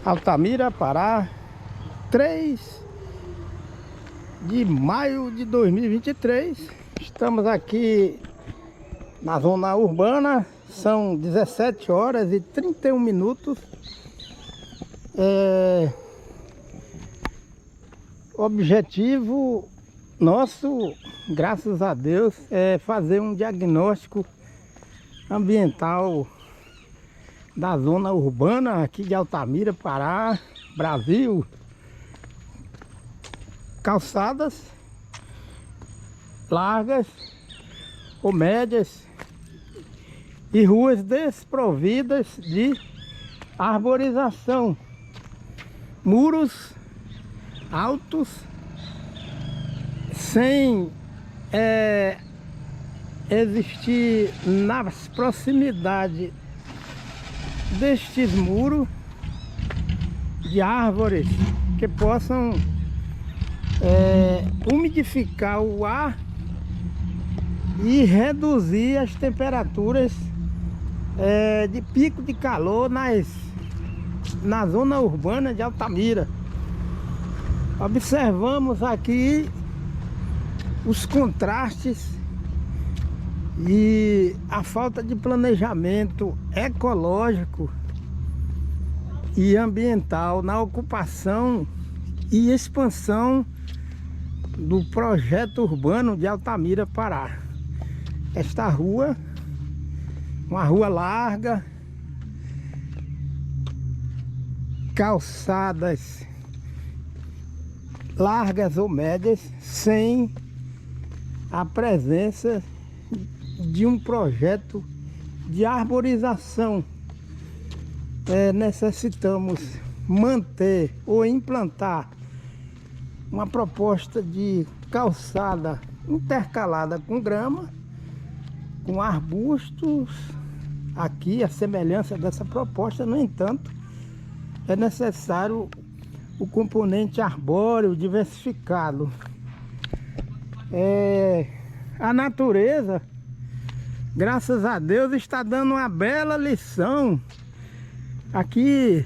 Altamira, Pará, 3 de maio de 2023. Estamos aqui na zona urbana, são 17 horas e 31 minutos. Objetivo nosso, graças a Deus, é fazer um diagnóstico ambiental da zona urbana aqui de Altamira, Pará, Brasil. Calçadas largas ou médias e ruas desprovidas de arborização, muros altos sem existir nas proximidades destes muros de árvores que possam umidificar o ar e reduzir as temperaturas de pico de calor na zona urbana de Altamira. Observamos aqui os contrastes e a falta de planejamento ecológico e ambiental na ocupação e expansão do projeto urbano de Altamira, Pará. Esta rua, uma rua larga, calçadas largas ou médias, sem a presença de um projeto de arborização. Necessitamos manter ou implantar uma proposta de calçada intercalada com grama, com arbustos. Aqui a semelhança dessa proposta, no entanto, é necessário o componente arbóreo diversificado. A natureza, graças a Deus, está dando uma bela lição aqui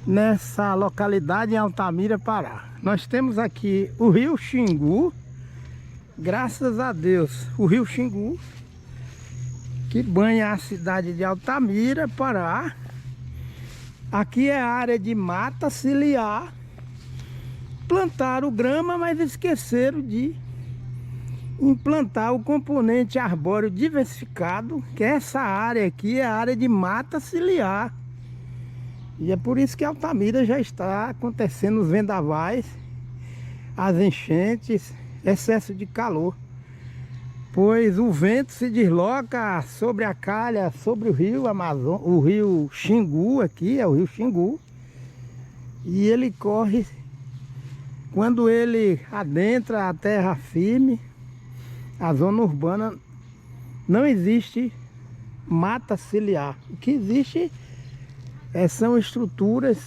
nessa localidade em Altamira, Pará. Nós temos aqui o rio Xingu, graças a Deus, o rio Xingu, que banha a cidade de Altamira, Pará. Aqui é a área de mata ciliar. Plantaram grama, mas esqueceram de implantar o componente arbóreo diversificado, que essa área aqui é a área de mata ciliar. E é por isso que Altamira já está acontecendo os vendavais, as enchentes, excesso de calor, pois o vento se desloca sobre a calha, sobre o rio Amazonas, o rio Xingu. Aqui é o rio Xingu, e ele corre, quando ele adentra a terra firme, a zona urbana, não existe mata ciliar. O que existe são estruturas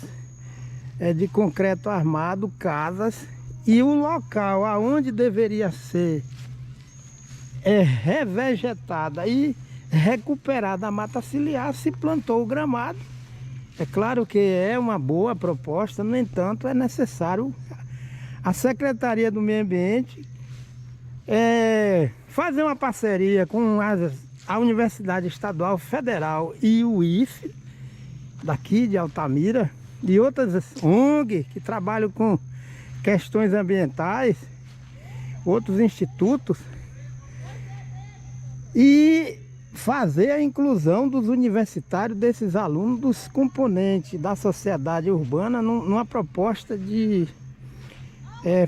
de concreto armado, casas, e o local aonde deveria ser revegetada e recuperada a mata ciliar, se plantou o gramado. É claro que é uma boa proposta, no entanto, é necessário a Secretaria do Meio Ambiente fazer uma parceria com a Universidade Estadual Federal e o IFE, daqui de Altamira, e outras ONG que trabalham com questões ambientais, outros institutos, e fazer a inclusão dos universitários, desses alunos, dos componentes da sociedade urbana, numa proposta de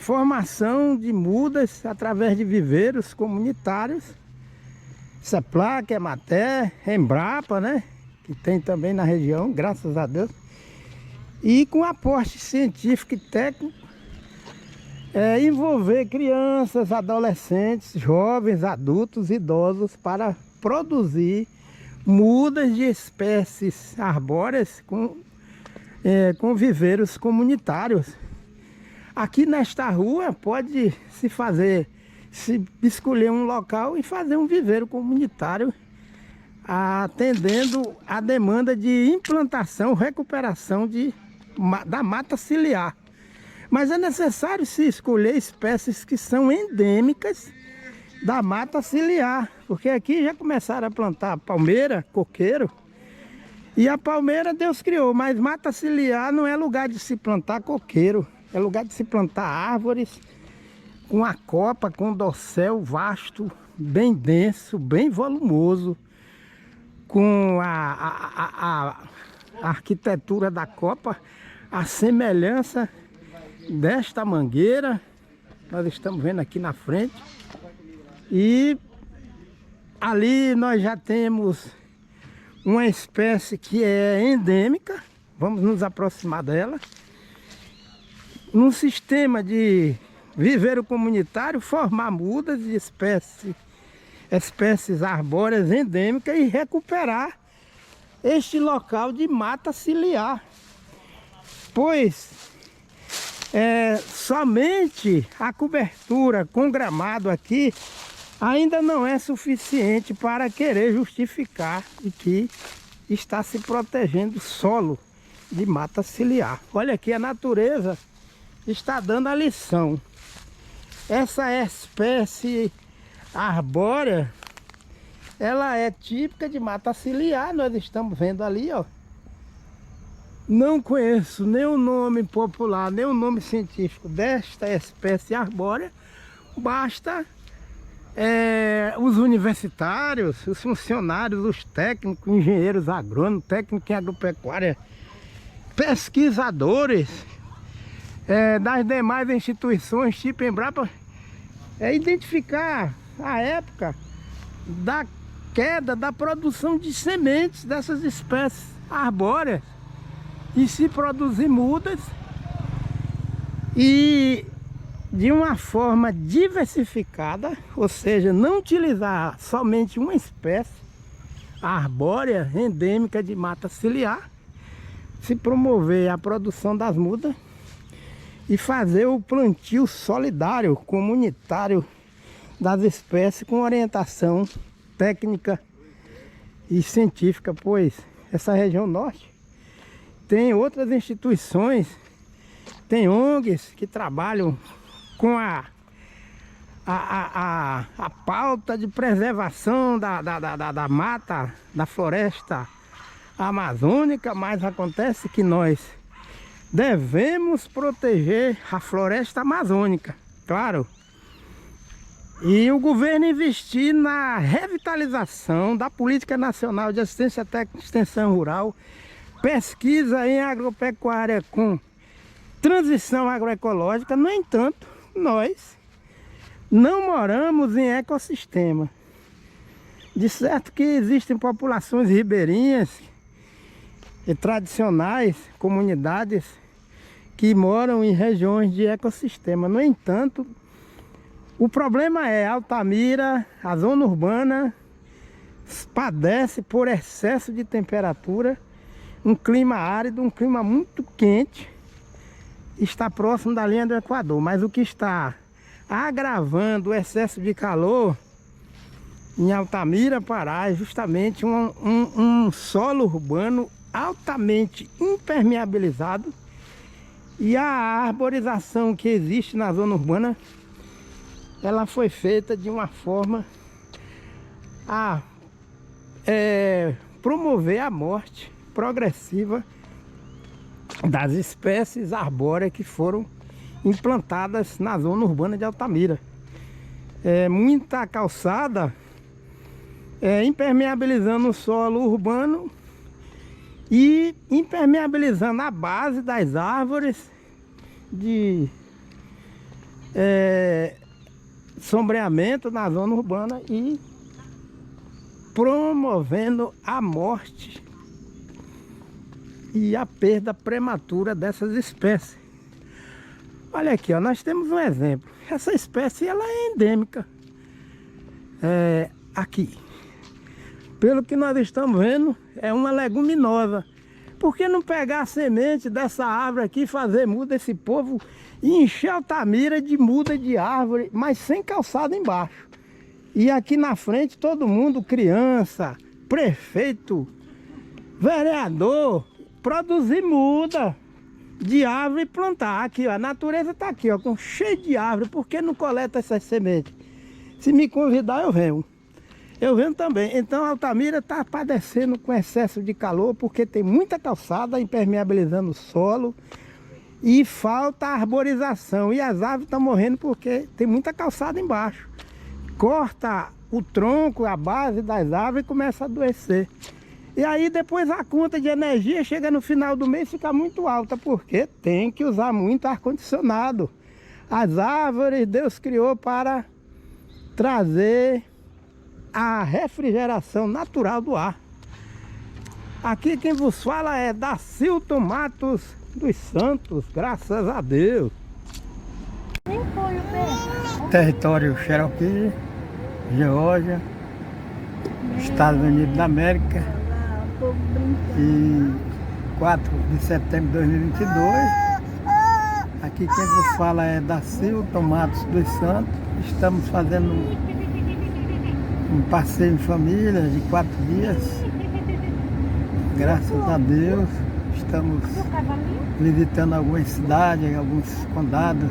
formação de mudas através de viveiros comunitários, CEPLAC, EMATER, Embrapa, né? Que tem também na região, graças a Deus, e com aporte científico e técnico, envolver crianças, adolescentes, jovens, adultos, idosos, para produzir mudas de espécies arbóreas com viveiros comunitários. Aqui nesta rua pode se escolher um local e fazer um viveiro comunitário atendendo a demanda de implantação, recuperação da mata ciliar. Mas é necessário se escolher espécies que são endêmicas da mata ciliar, porque aqui já começaram a plantar palmeira, coqueiro, e a palmeira Deus criou, mas mata ciliar não é lugar de se plantar coqueiro, é lugar de se plantar árvores com a copa, com dossel vasto, bem denso, bem volumoso, com a arquitetura da copa, a semelhança desta mangueira, nós estamos vendo aqui na frente, e ali nós já temos uma espécie que é endêmica, vamos nos aproximar dela, num sistema de viveiro comunitário, formar mudas de espécies arbóreas endêmicas e recuperar este local de mata ciliar, pois somente a cobertura com gramado aqui ainda não é suficiente para querer justificar de que está se protegendo o solo de mata ciliar. Olha aqui, a natureza está dando a lição. Essa espécie arbórea, ela é típica de mata ciliar, nós estamos vendo ali, ó. Não conheço nem o nome popular, nem o nome científico desta espécie arbórea. Basta os universitários, os funcionários, os técnicos, engenheiros agrônomos, técnicos em agropecuária, pesquisadores das demais instituições tipo Embrapa, identificar a época da queda da produção de sementes dessas espécies arbóreas e se produzir mudas e de uma forma diversificada, ou seja, não utilizar somente uma espécie arbórea endêmica de mata ciliar, se promover a produção das mudas e fazer o plantio solidário, comunitário das espécies com orientação técnica e científica, pois essa região norte tem outras instituições, tem ONGs que trabalham com a pauta de preservação da mata, da floresta amazônica, mas acontece que nós devemos proteger a floresta amazônica, claro. E o governo investir na revitalização da Política Nacional de Assistência Técnica e Extensão Rural, pesquisa em agropecuária com transição agroecológica. No entanto, nós não moramos em ecossistema. De certo que existem populações ribeirinhas e tradicionais, comunidades que moram em regiões de ecossistema. No entanto, o problema é Altamira, a zona urbana, padece por excesso de temperatura, um clima árido, um clima muito quente, está próximo da linha do Equador. Mas o que está agravando o excesso de calor em Altamira, Pará, é justamente um solo urbano altamente impermeabilizado, e a arborização que existe na zona urbana, ela foi feita de uma forma a promover a morte progressiva das espécies arbóreas que foram implantadas na zona urbana de Altamira. Muita calçada impermeabilizando o solo urbano e impermeabilizando a base das árvores de sombreamento na zona urbana e promovendo a morte e a perda prematura dessas espécies. Olha aqui, ó, nós temos um exemplo. Essa espécie ela é endêmica aqui. Pelo que nós estamos vendo, é uma leguminosa. Por que não pegar a semente dessa árvore aqui e fazer muda esse povo e encher Altamira de muda de árvore, mas sem calçada embaixo? E aqui na frente todo mundo, criança, prefeito, vereador, produzir muda de árvore e plantar. Aqui, ó, a natureza tá aqui, ó, com cheio de árvore. Por que não coleta essas sementes? Se me convidar, eu venho. Eu venho também. Então Altamira está padecendo com excesso de calor porque tem muita calçada impermeabilizando o solo e falta arborização. E as árvores estão morrendo porque tem muita calçada embaixo. Corta o tronco, a base das árvores e começa a adoecer. E aí depois a conta de energia chega no final do mês e fica muito alta porque tem que usar muito ar-condicionado. As árvores Deus criou para trazer a refrigeração natural do ar. Aqui quem vos fala é Dacilton Matos dos Santos, graças a Deus. Território Cherokee, Geórgia, Estados Unidos da América. E 4 de setembro de 2022. Aqui quem vos fala é Dacilton Matos dos Santos. Estamos fazendo um passeio em família de 4 dias. Graças a Deus, estamos visitando algumas cidades, alguns condados,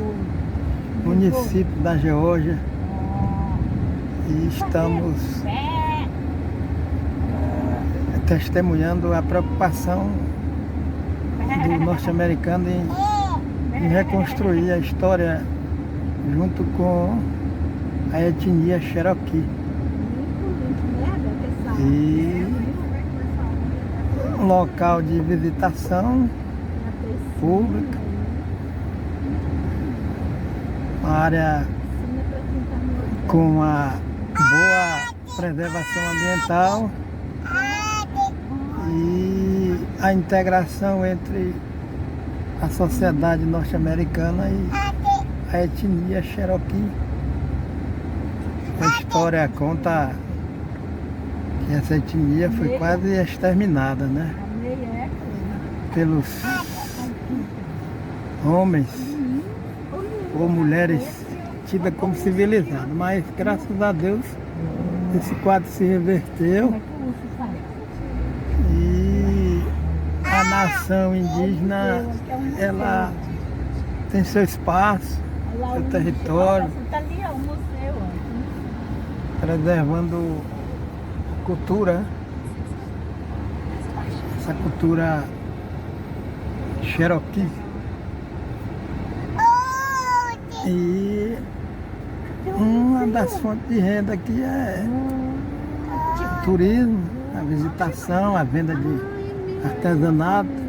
municípios da Geórgia. E estamos testemunhando a preocupação do norte-americano em reconstruir a história junto com a etnia Cherokee. E um local de visitação pública, uma área com uma boa preservação ambiental e a integração entre a sociedade norte-americana e a etnia Cherokee. A história conta que essa etnia foi quase exterminada, né? Pelos homens ou mulheres tidas como civilizadas. Mas graças a Deus esse quadro se reverteu e a nação indígena ela tem seu espaço, seu território, preservando a cultura, essa cultura Cherokee. E uma das fontes de renda aqui é o turismo, a visitação, a venda de artesanato.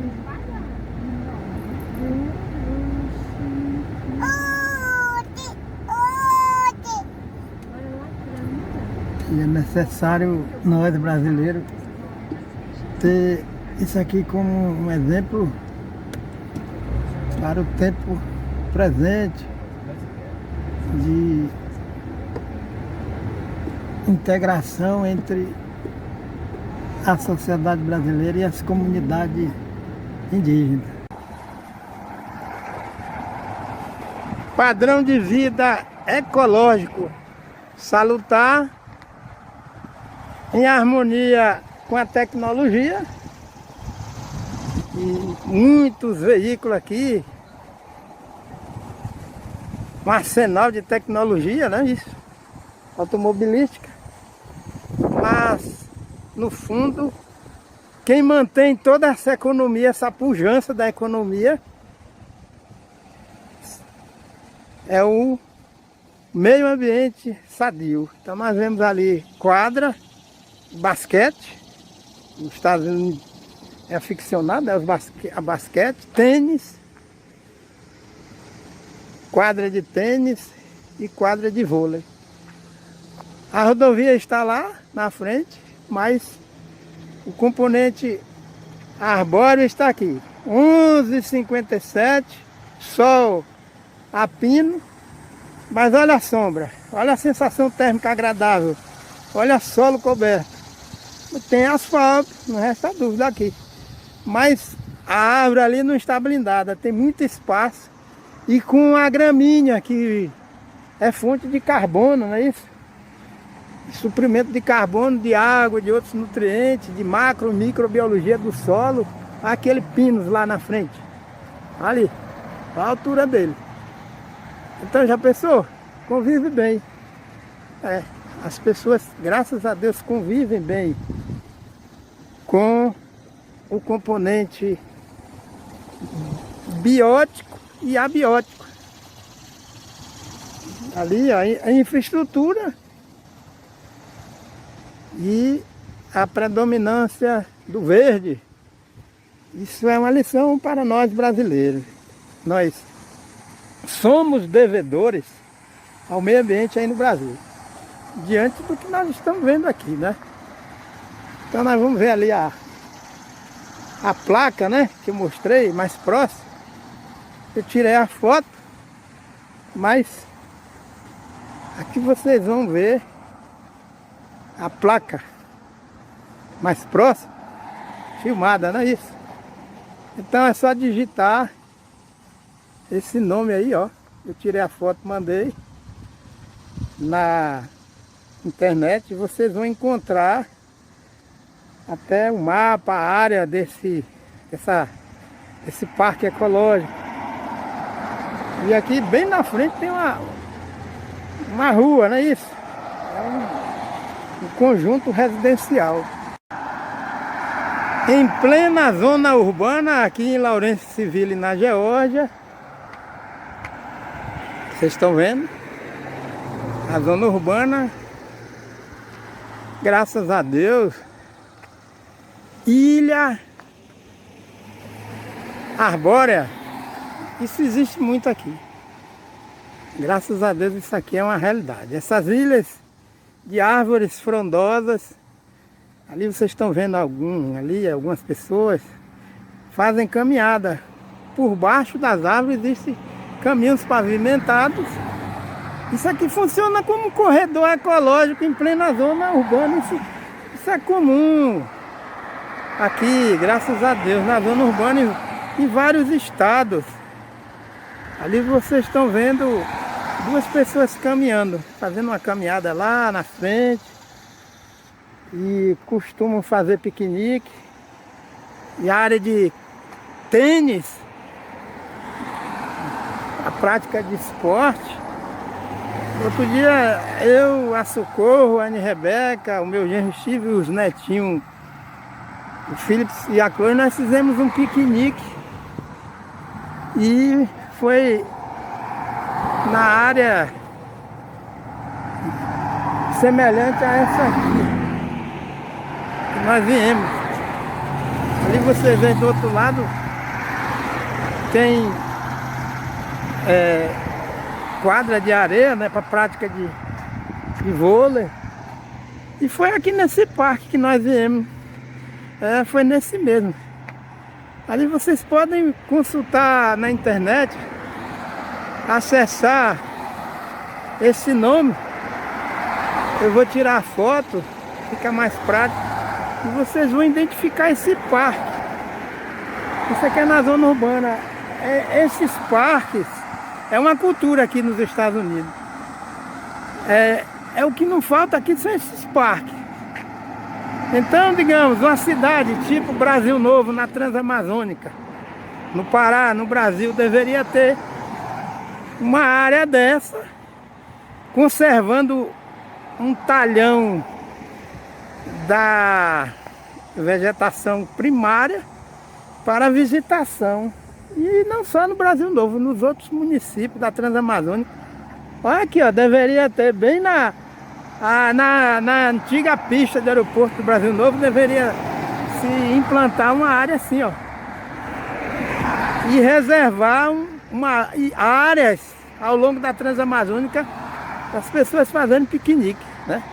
E é necessário nós brasileiros ter isso aqui como um exemplo para o tempo presente de integração entre a sociedade brasileira e as comunidades indígenas. Padrão de vida ecológico, salutar, em harmonia com a tecnologia. E muitos veículos aqui, um arsenal de tecnologia, né? Isso, automobilística. Mas, no fundo, quem mantém toda essa economia, essa pujança da economia, é o meio ambiente sadio. Então nós vemos ali quadra, basquete, nos Estados Unidos é aficionado a basquete, tênis, quadra de tênis e quadra de vôlei. A rodovia está lá na frente, mas o componente arbóreo está aqui. 11h57, sol a pino, mas olha a sombra, olha a sensação térmica agradável, olha solo coberto. Tem asfalto, não resta dúvida aqui. Mas a árvore ali não está blindada, tem muito espaço. E com a gramínea, que é fonte de carbono, não é isso? suprimento de carbono, de água, de outros nutrientes, de macro, microbiologia do solo. Aquele pinus lá na frente, ali, a altura dele. Então já pensou? Convive bem. As pessoas, graças a Deus, convivem bem com o componente biótico e abiótico. Ali a infraestrutura e a predominância do verde. Isso é uma lição para nós brasileiros. Nós somos devedores ao meio ambiente aí no Brasil, diante do que nós estamos vendo aqui, né? Então nós vamos ver ali a placa, né, que eu mostrei mais próximo. Eu tirei a foto, mas aqui vocês vão ver a placa mais próxima, filmada, não é isso? Então é só digitar esse nome aí, ó. Eu tirei a foto, mandei na internet, vocês vão encontrar até o mapa, a área desse parque ecológico. E aqui bem na frente tem uma rua, não é isso? É um conjunto residencial. Em plena zona urbana, aqui em Lawrence Civil, na Geórgia. Vocês estão vendo? A zona urbana, graças a Deus. Ilha arbórea, isso existe muito aqui. Graças a Deus isso aqui é uma realidade. Essas ilhas de árvores frondosas, ali vocês estão vendo algumas pessoas fazem caminhada. Por baixo das árvores existem caminhos pavimentados. Isso aqui funciona como um corredor ecológico em plena zona urbana. Isso é comum aqui, graças a Deus, na zona urbana em vários estados. Ali vocês estão vendo duas pessoas caminhando, fazendo uma caminhada lá na frente. E costumam fazer piquenique. E a área de tênis, a prática de esporte. Outro dia eu, a Socorro, a Anne Rebeca, o meu genro Steve e os netinhos, o Philips e a Chloe, nós fizemos um piquenique. E foi na área semelhante a essa aqui que nós viemos. Ali você vê do outro lado tem quadra de areia, né, para prática de vôlei. E foi aqui nesse parque que nós viemos. Foi nesse mesmo. Ali vocês podem consultar na internet, acessar esse nome. Eu vou tirar a foto, fica mais prático. E vocês vão identificar esse parque. Isso aqui é na zona urbana. Esses parques é uma cultura aqui nos Estados Unidos. O que não falta aqui são esses parques. Então, digamos, uma cidade tipo Brasil Novo, na Transamazônica, no Pará, no Brasil, deveria ter uma área dessa, conservando um talhão da vegetação primária para visitação. E não só no Brasil Novo, nos outros municípios da Transamazônica. Olha aqui, ó, deveria ter bem na antiga pista do aeroporto do Brasil Novo, deveria se implantar uma área assim, ó, e reservar áreas ao longo da Transamazônica para as pessoas fazendo piquenique, né?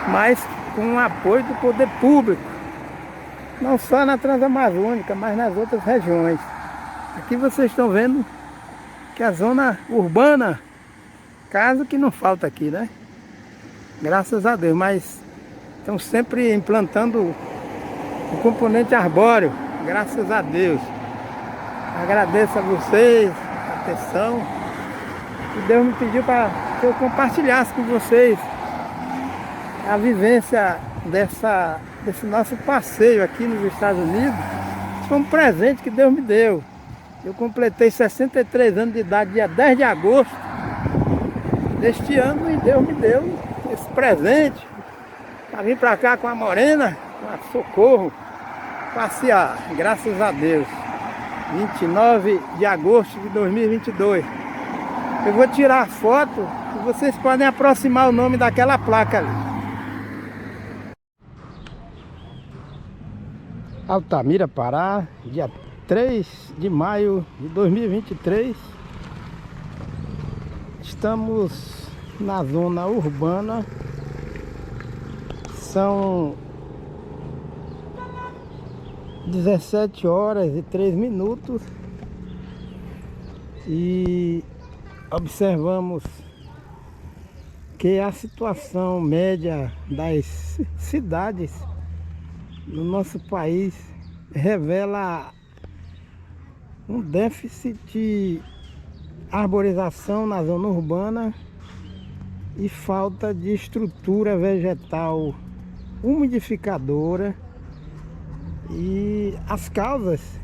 Mas com o apoio do poder público, não só na Transamazônica, mas nas outras regiões. Aqui vocês estão vendo que a zona urbana, caso que não falta aqui, né? Graças a Deus, mas estão sempre implantando o componente arbóreo, graças a Deus. Agradeço a vocês a atenção. E Deus me pediu para que eu compartilhasse com vocês a vivência desse nosso passeio aqui nos Estados Unidos foi um presente que Deus me deu. Eu completei 63 anos de idade, dia 10 de agosto deste ano, e Deus me deu esse presente para vir para cá com a Morena, com a Socorro, passear, graças a Deus. 29 de agosto de 2022. Eu vou tirar a foto e vocês podem aproximar o nome daquela placa ali. Altamira, Pará, dia 3 de maio de 2023. Estamos na zona urbana. São 17 horas e 3 minutos e observamos que a situação média das cidades no nosso país revela um déficit de arborização na zona urbana e falta de estrutura vegetal umidificadora. E as causas,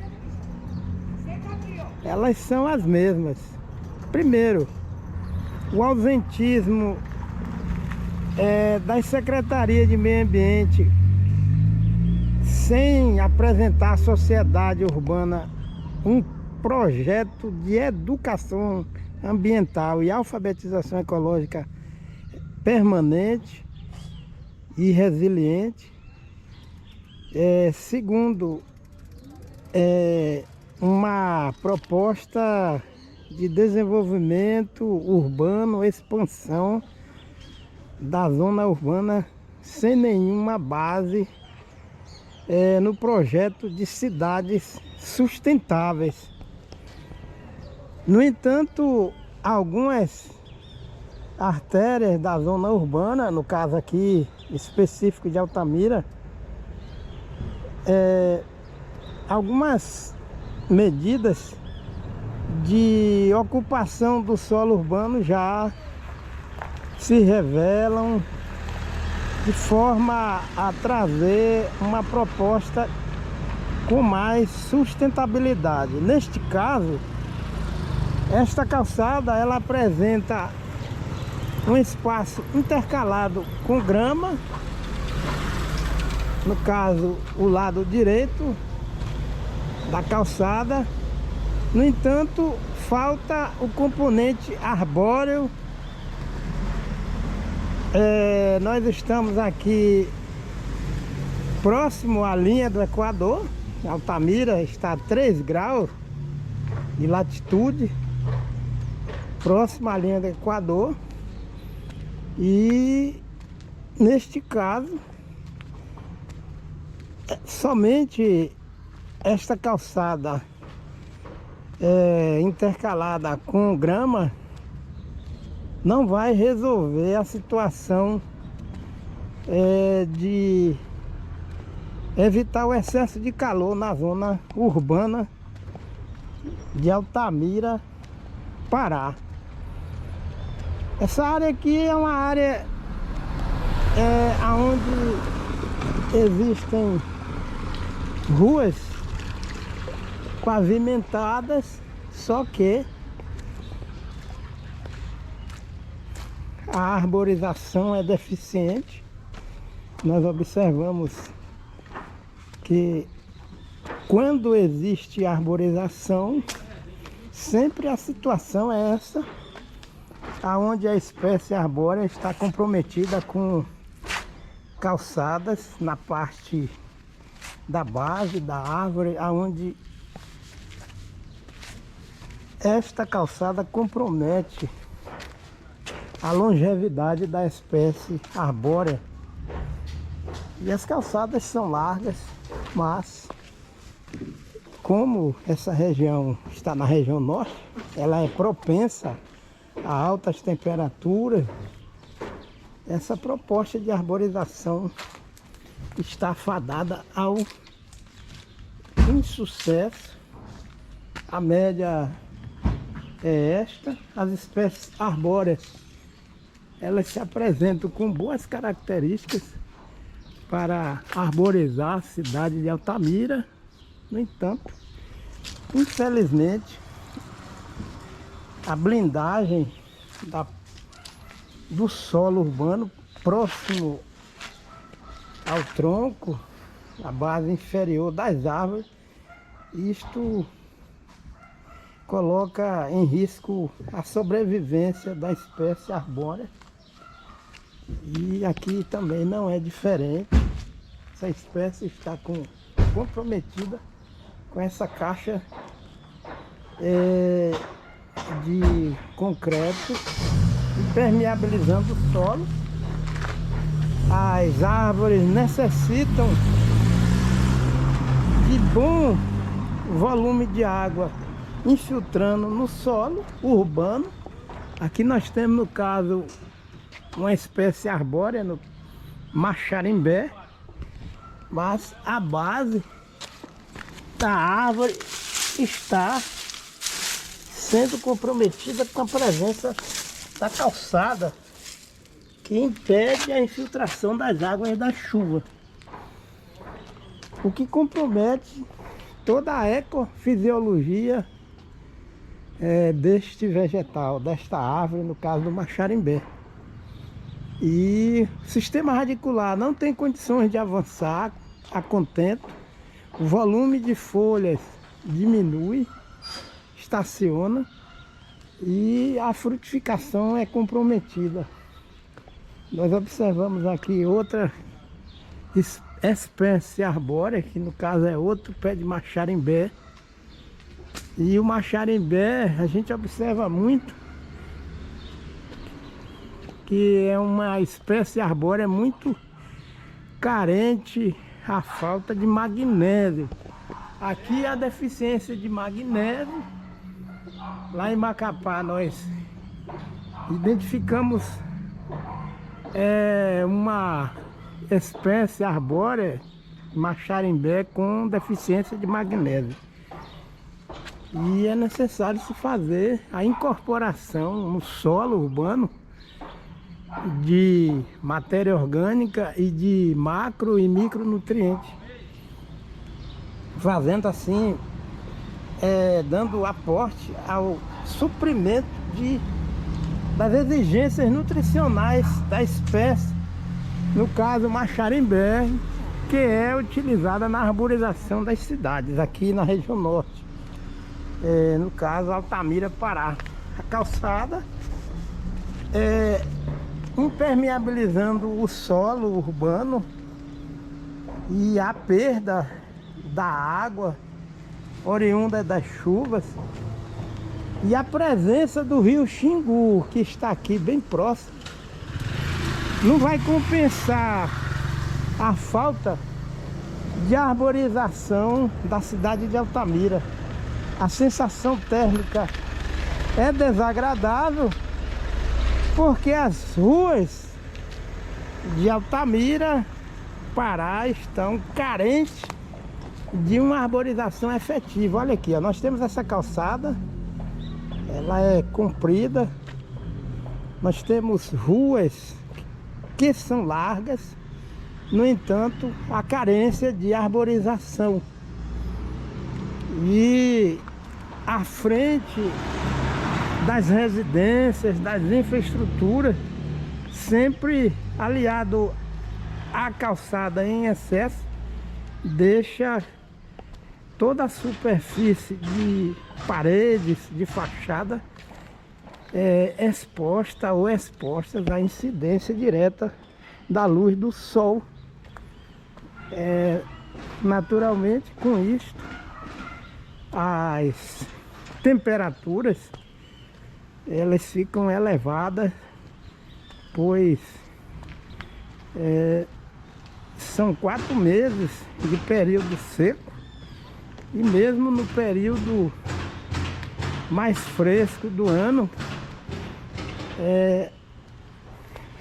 elas são as mesmas. Primeiro, o ausentismo das secretarias de meio ambiente, sem apresentar à sociedade urbana um projeto de educação ambiental e alfabetização ecológica permanente e resiliente. Segundo, uma proposta de desenvolvimento urbano, expansão da zona urbana sem nenhuma base no projeto de cidades sustentáveis. No entanto, algumas artérias da zona urbana, no caso aqui específico de Altamira, algumas medidas de ocupação do solo urbano já se revelam de forma a trazer uma proposta com mais sustentabilidade. Neste caso, esta calçada ela apresenta um espaço intercalado com grama. No caso, o lado direito da calçada. No entanto, falta o componente arbóreo. Nós estamos aqui próximo à linha do Equador. Altamira está a 3 graus de latitude, próximo à linha do Equador. E neste caso, somente esta calçada intercalada com grama não vai resolver a situação de evitar o excesso de calor na zona urbana de Altamira, Pará. Essa área aqui é uma área onde existem ruas pavimentadas, só que a arborização é deficiente. Nós observamos que quando existe arborização, sempre a situação é essa, aonde a espécie arbórea está comprometida com calçadas na parte da base da árvore, aonde esta calçada compromete a longevidade da espécie arbórea. E as calçadas são largas, mas como essa região está na região norte, ela é propensa a altas temperaturas. Essa proposta de arborização está fadada ao insucesso. A média é esta. As espécies arbóreas, elas se apresentam com boas características para arborizar a cidade de Altamira. No entanto, infelizmente, a blindagem do solo urbano próximo ao tronco, a base inferior das árvores, isto coloca em risco a sobrevivência da espécie arbórea. E aqui também não é diferente. Essa espécie está comprometida com essa caixa de concreto, impermeabilizando o solo. As árvores necessitam de bom volume de água infiltrando no solo urbano. Aqui nós temos, no caso, uma espécie arbórea, no Maxarimbé, mas a base da árvore está sendo comprometida com a presença da calçada, que impede a infiltração das águas da chuva, o que compromete toda a ecofisiologia deste vegetal, desta árvore, no caso do Maxarimbé. E o sistema radicular não tem condições de avançar a contento, o volume de folhas diminui, estaciona e a frutificação é comprometida. Nós observamos aqui outra espécie arbórea, que no caso é outro pé de Maxarimbé. E o Maxarimbé a gente observa muito que é uma espécie arbórea muito carente à falta de magnésio. Aqui a deficiência de magnésio. Lá em Macapá nós identificamos uma espécie arbórea, Maxarimbé, com deficiência de magnésio. E é necessário se fazer a incorporação no solo urbano de matéria orgânica e de macro e micronutrientes, fazendo assim, dando aporte ao suprimento das exigências nutricionais da espécie, no caso Maxarimbé, que é utilizada na arborização das cidades aqui na região norte, no caso Altamira, Pará. A calçada impermeabilizando o solo urbano e a perda da água oriunda das chuvas, e a presença do rio Xingu, que está aqui bem próximo, não vai compensar a falta de arborização da cidade de Altamira. A sensação térmica é desagradável, porque as ruas de Altamira, Pará, estão carentes de uma arborização efetiva. Olha aqui, ó, nós temos essa calçada, ela é comprida, nós temos ruas que são largas, no entanto, a carência de arborização. E à frente das residências, das infraestruturas, sempre aliado à calçada em excesso, deixa toda a superfície de paredes, de fachada, exposta ou expostas à incidência direta da luz do sol. Naturalmente, com isto, as temperaturas elas ficam elevadas, pois são 4 meses de período seco, e mesmo no período mais fresco do ano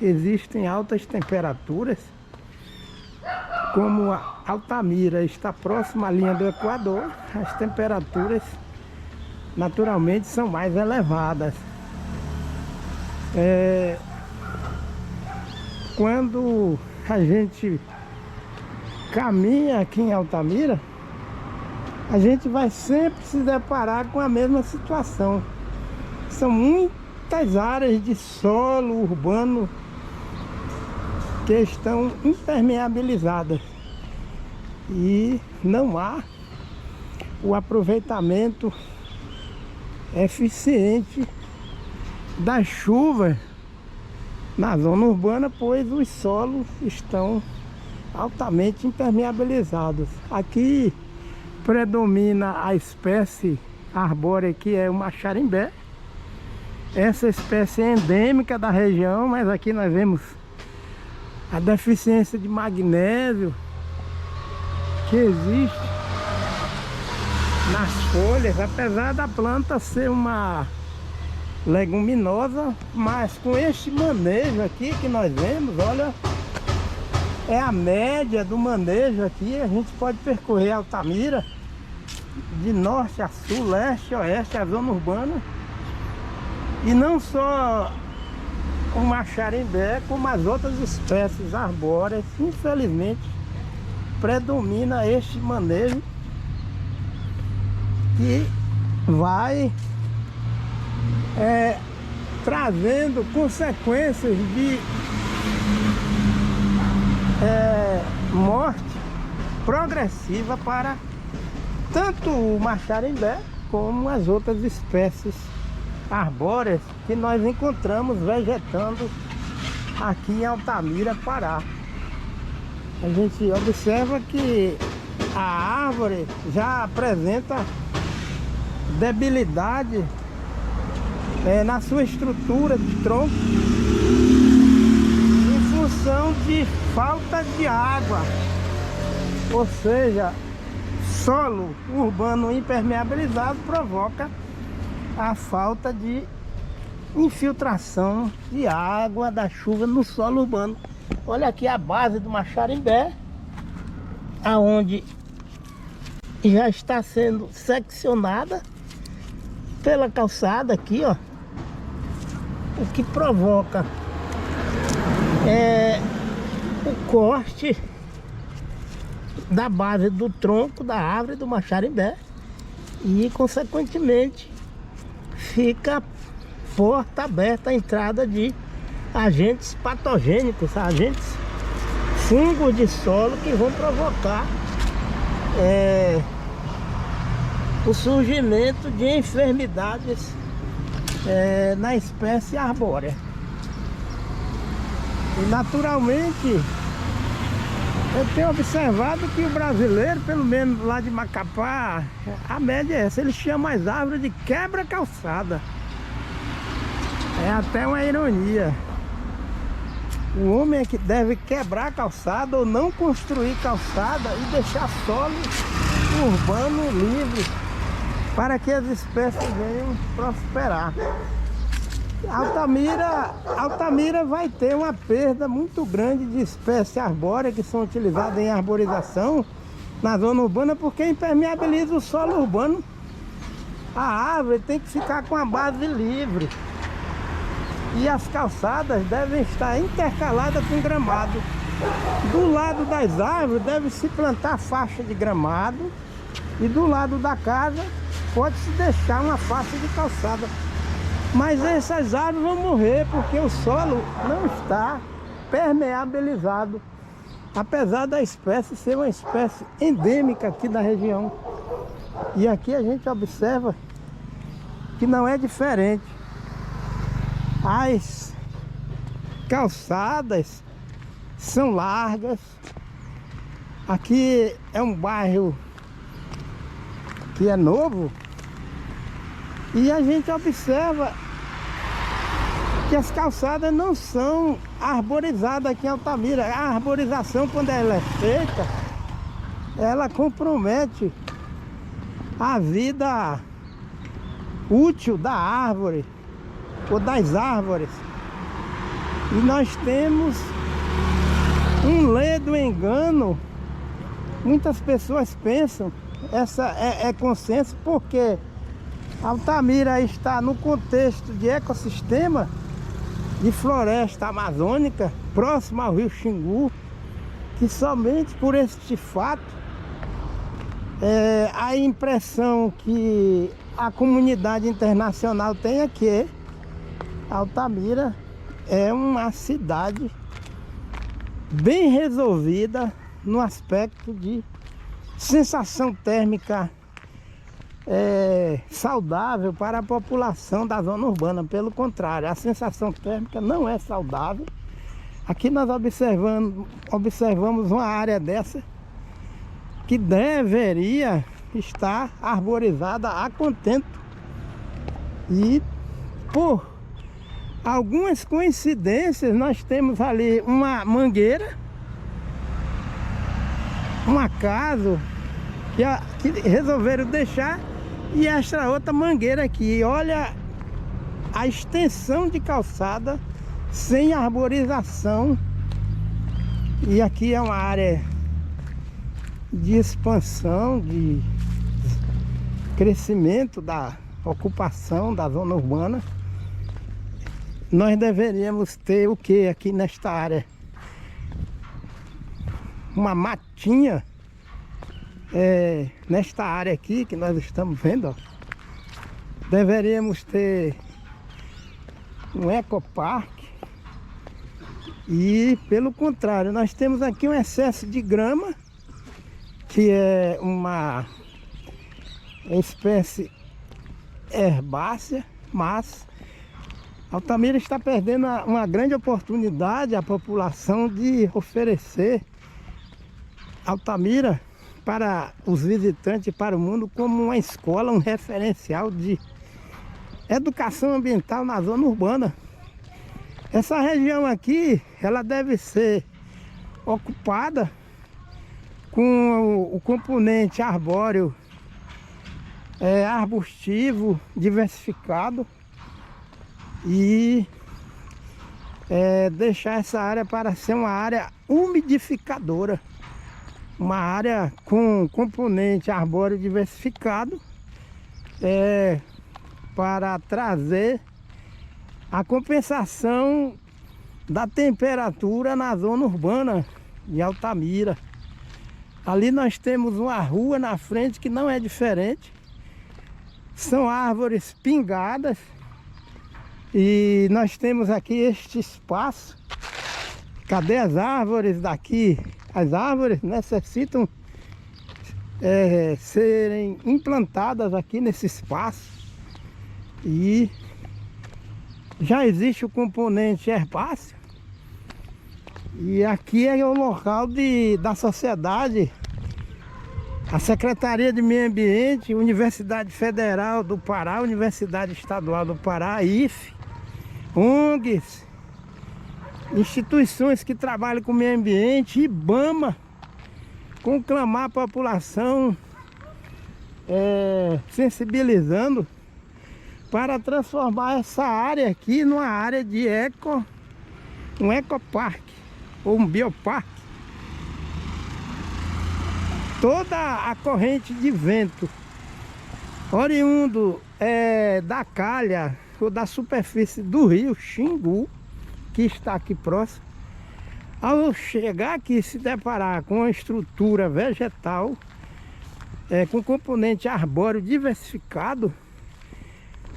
existem altas temperaturas. Como a Altamira está próxima à linha do Equador, as temperaturas naturalmente são mais elevadas. quando a gente caminha aqui em Altamira, a gente vai sempre se deparar com a mesma situação. São muitas áreas de solo urbano que estão impermeabilizadas e não há o aproveitamento eficiente das chuvas na zona urbana, pois os solos estão altamente impermeabilizados. Aqui predomina a espécie arbórea, que é o maxarimbé. Essa espécie é endêmica da região, mas aqui nós vemos a deficiência de magnésio que existe nas folhas, apesar da planta ser uma leguminosa, mas com este manejo aqui que nós vemos, olha, é a média do manejo aqui. A gente pode percorrer Altamira de norte a sul, leste a oeste, a zona urbana, e não só o maxarimbé, como as outras espécies arbóreas. Infelizmente predomina este manejo que vai trazendo consequências de morte progressiva para tanto o maxarimbé como as outras espécies arbóreas que nós encontramos vegetando aqui em Altamira, Pará. A gente observa que a árvore já apresenta debilidade na sua estrutura de tronco, em função de falta de água, ou seja, solo urbano impermeabilizado provoca a falta de infiltração de água da chuva no solo urbano. Olha aqui a base do maxarimbé, aonde já está sendo seccionada pela calçada aqui, ó, o que provoca o corte da base do tronco da árvore do maxarimbé e consequentemente fica porta aberta à entrada de agentes patogênicos, agentes fungos de solo, que vão provocar o surgimento de enfermidades na espécie arbórea. E naturalmente eu tenho observado que o brasileiro, pelo menos lá de Macapá, a média é essa, eles chamam as árvores de quebra-calçada. É até uma ironia. O homem é que deve quebrar a calçada ou não construir calçada e deixar solo urbano livre para que as espécies venham prosperar. Altamira vai ter uma perda muito grande de espécies arbóreas que são utilizadas em arborização na zona urbana, porque impermeabiliza o solo urbano. A árvore tem que ficar com a base livre e as calçadas devem estar intercaladas com gramado. Do lado das árvores deve-se plantar faixa de gramado e do lado da casa pode-se deixar uma faixa de calçada. Mas essas árvores vão morrer porque o solo não está permeabilizado, apesar da espécie ser uma espécie endêmica aqui da região. E aqui a gente observa que não é diferente. As calçadas são largas. Aqui é um bairro que é novo e a gente observa que as calçadas não são arborizadas aqui em Altamira. A arborização, quando ela é feita, ela compromete a vida útil da árvore ou das árvores. E nós temos um ledo engano. Muitas pessoas pensam, essa é consenso, porque Altamira está no contexto de ecossistema de floresta amazônica, próximo ao rio Xingu, que somente por este fato a impressão que a comunidade internacional tem é que Altamira é uma cidade bem resolvida no aspecto de sensação térmica saudável para a população da zona urbana. Pelo contrário, a sensação térmica não é saudável. Aqui nós observamos uma área dessa que deveria estar arborizada a contento. E por algumas coincidências nós temos ali uma mangueira, um acaso que resolveram deixar, e esta outra mangueira aqui. Olha a extensão de calçada sem arborização. E aqui é uma área de expansão, de crescimento da ocupação da zona urbana. Nós deveríamos ter o que aqui nesta área? Uma matinha. Nesta área aqui que nós estamos vendo, ó, deveríamos ter um ecoparque. E pelo contrário, nós temos aqui um excesso de grama, que é uma espécie herbácea, mas Altamira está perdendo uma grande oportunidade à população de oferecer Altamira para os visitantes, para o mundo, como uma escola, um referencial de educação ambiental na zona urbana. Essa região aqui, ela deve ser ocupada com o componente arbóreo, arbustivo, diversificado, e deixar essa área para ser uma área umidificadora. Uma área com componente arbóreo diversificado, para trazer a compensação da temperatura na zona urbana de Altamira. Ali nós temos uma rua na frente que não é diferente. São árvores pingadas. E nós temos aqui este espaço. Cadê as árvores daqui? As árvores necessitam serem implantadas aqui nesse espaço. E já existe o componente herbáceo. E aqui é o local da sociedade, a Secretaria de Meio Ambiente, Universidade Federal do Pará, Universidade Estadual do Pará, IFE, ONGs, instituições que trabalham com o meio ambiente, IBAMA, conclamar a população, sensibilizando para transformar essa área aqui numa área de um ecoparque ou um bioparque. Toda a corrente de vento oriundo da calha ou da superfície do rio Xingu, que está aqui próximo, ao chegar aqui e se deparar com uma estrutura vegetal com componente arbóreo diversificado,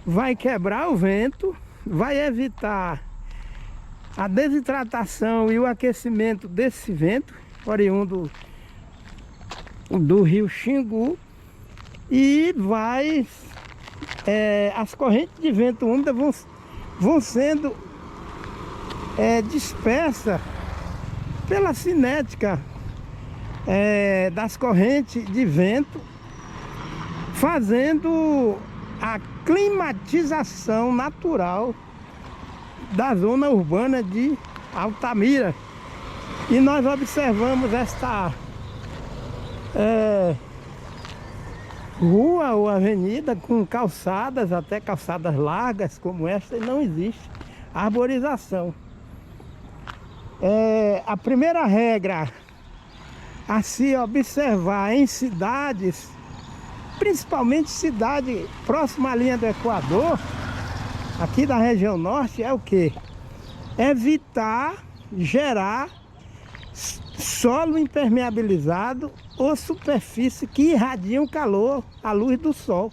vai quebrar o vento, vai evitar a desidratação e o aquecimento desse vento oriundo do rio Xingu, e as correntes de vento úmida vão sendo dispersas pela cinética das correntes de vento, fazendo a climatização natural da zona urbana de Altamira. E nós observamos esta rua ou avenida com calçadas, até calçadas largas como esta, e não existe arborização. A primeira regra a se observar em cidades, principalmente cidade próxima à linha do Equador, aqui da região norte, é o que? Evitar gerar solo impermeabilizado ou superfície que irradiam o calor, a luz do sol.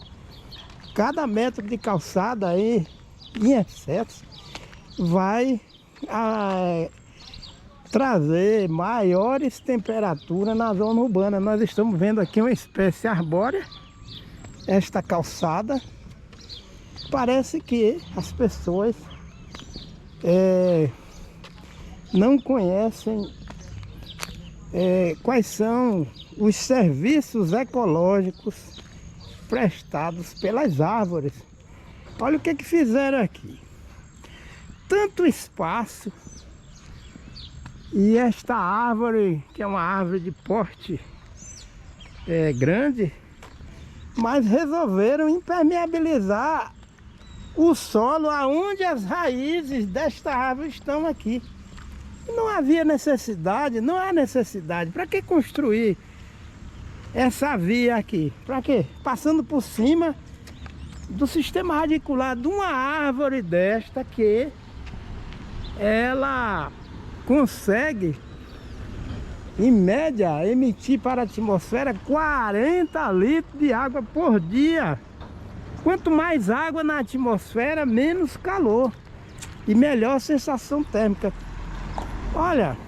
Cada metro de calçada aí, em excesso, vai trazer maiores temperaturas na zona urbana. Nós estamos vendo aqui uma espécie arbórea, esta calçada. Parece que as pessoas não conhecem quais são os serviços ecológicos prestados pelas árvores. Olha o que fizeram aqui. Tanto espaço, e esta árvore, que é uma árvore de porte grande, mas resolveram impermeabilizar o solo aonde as raízes desta árvore estão aqui. Não havia necessidade, não há necessidade. Para que construir essa via aqui? Para quê? Passando por cima do sistema radicular de uma árvore desta, que ela consegue, em média, emitir para a atmosfera 40 litros de água por dia. Quanto mais água na atmosfera, menos calor e melhor sensação térmica. Olha,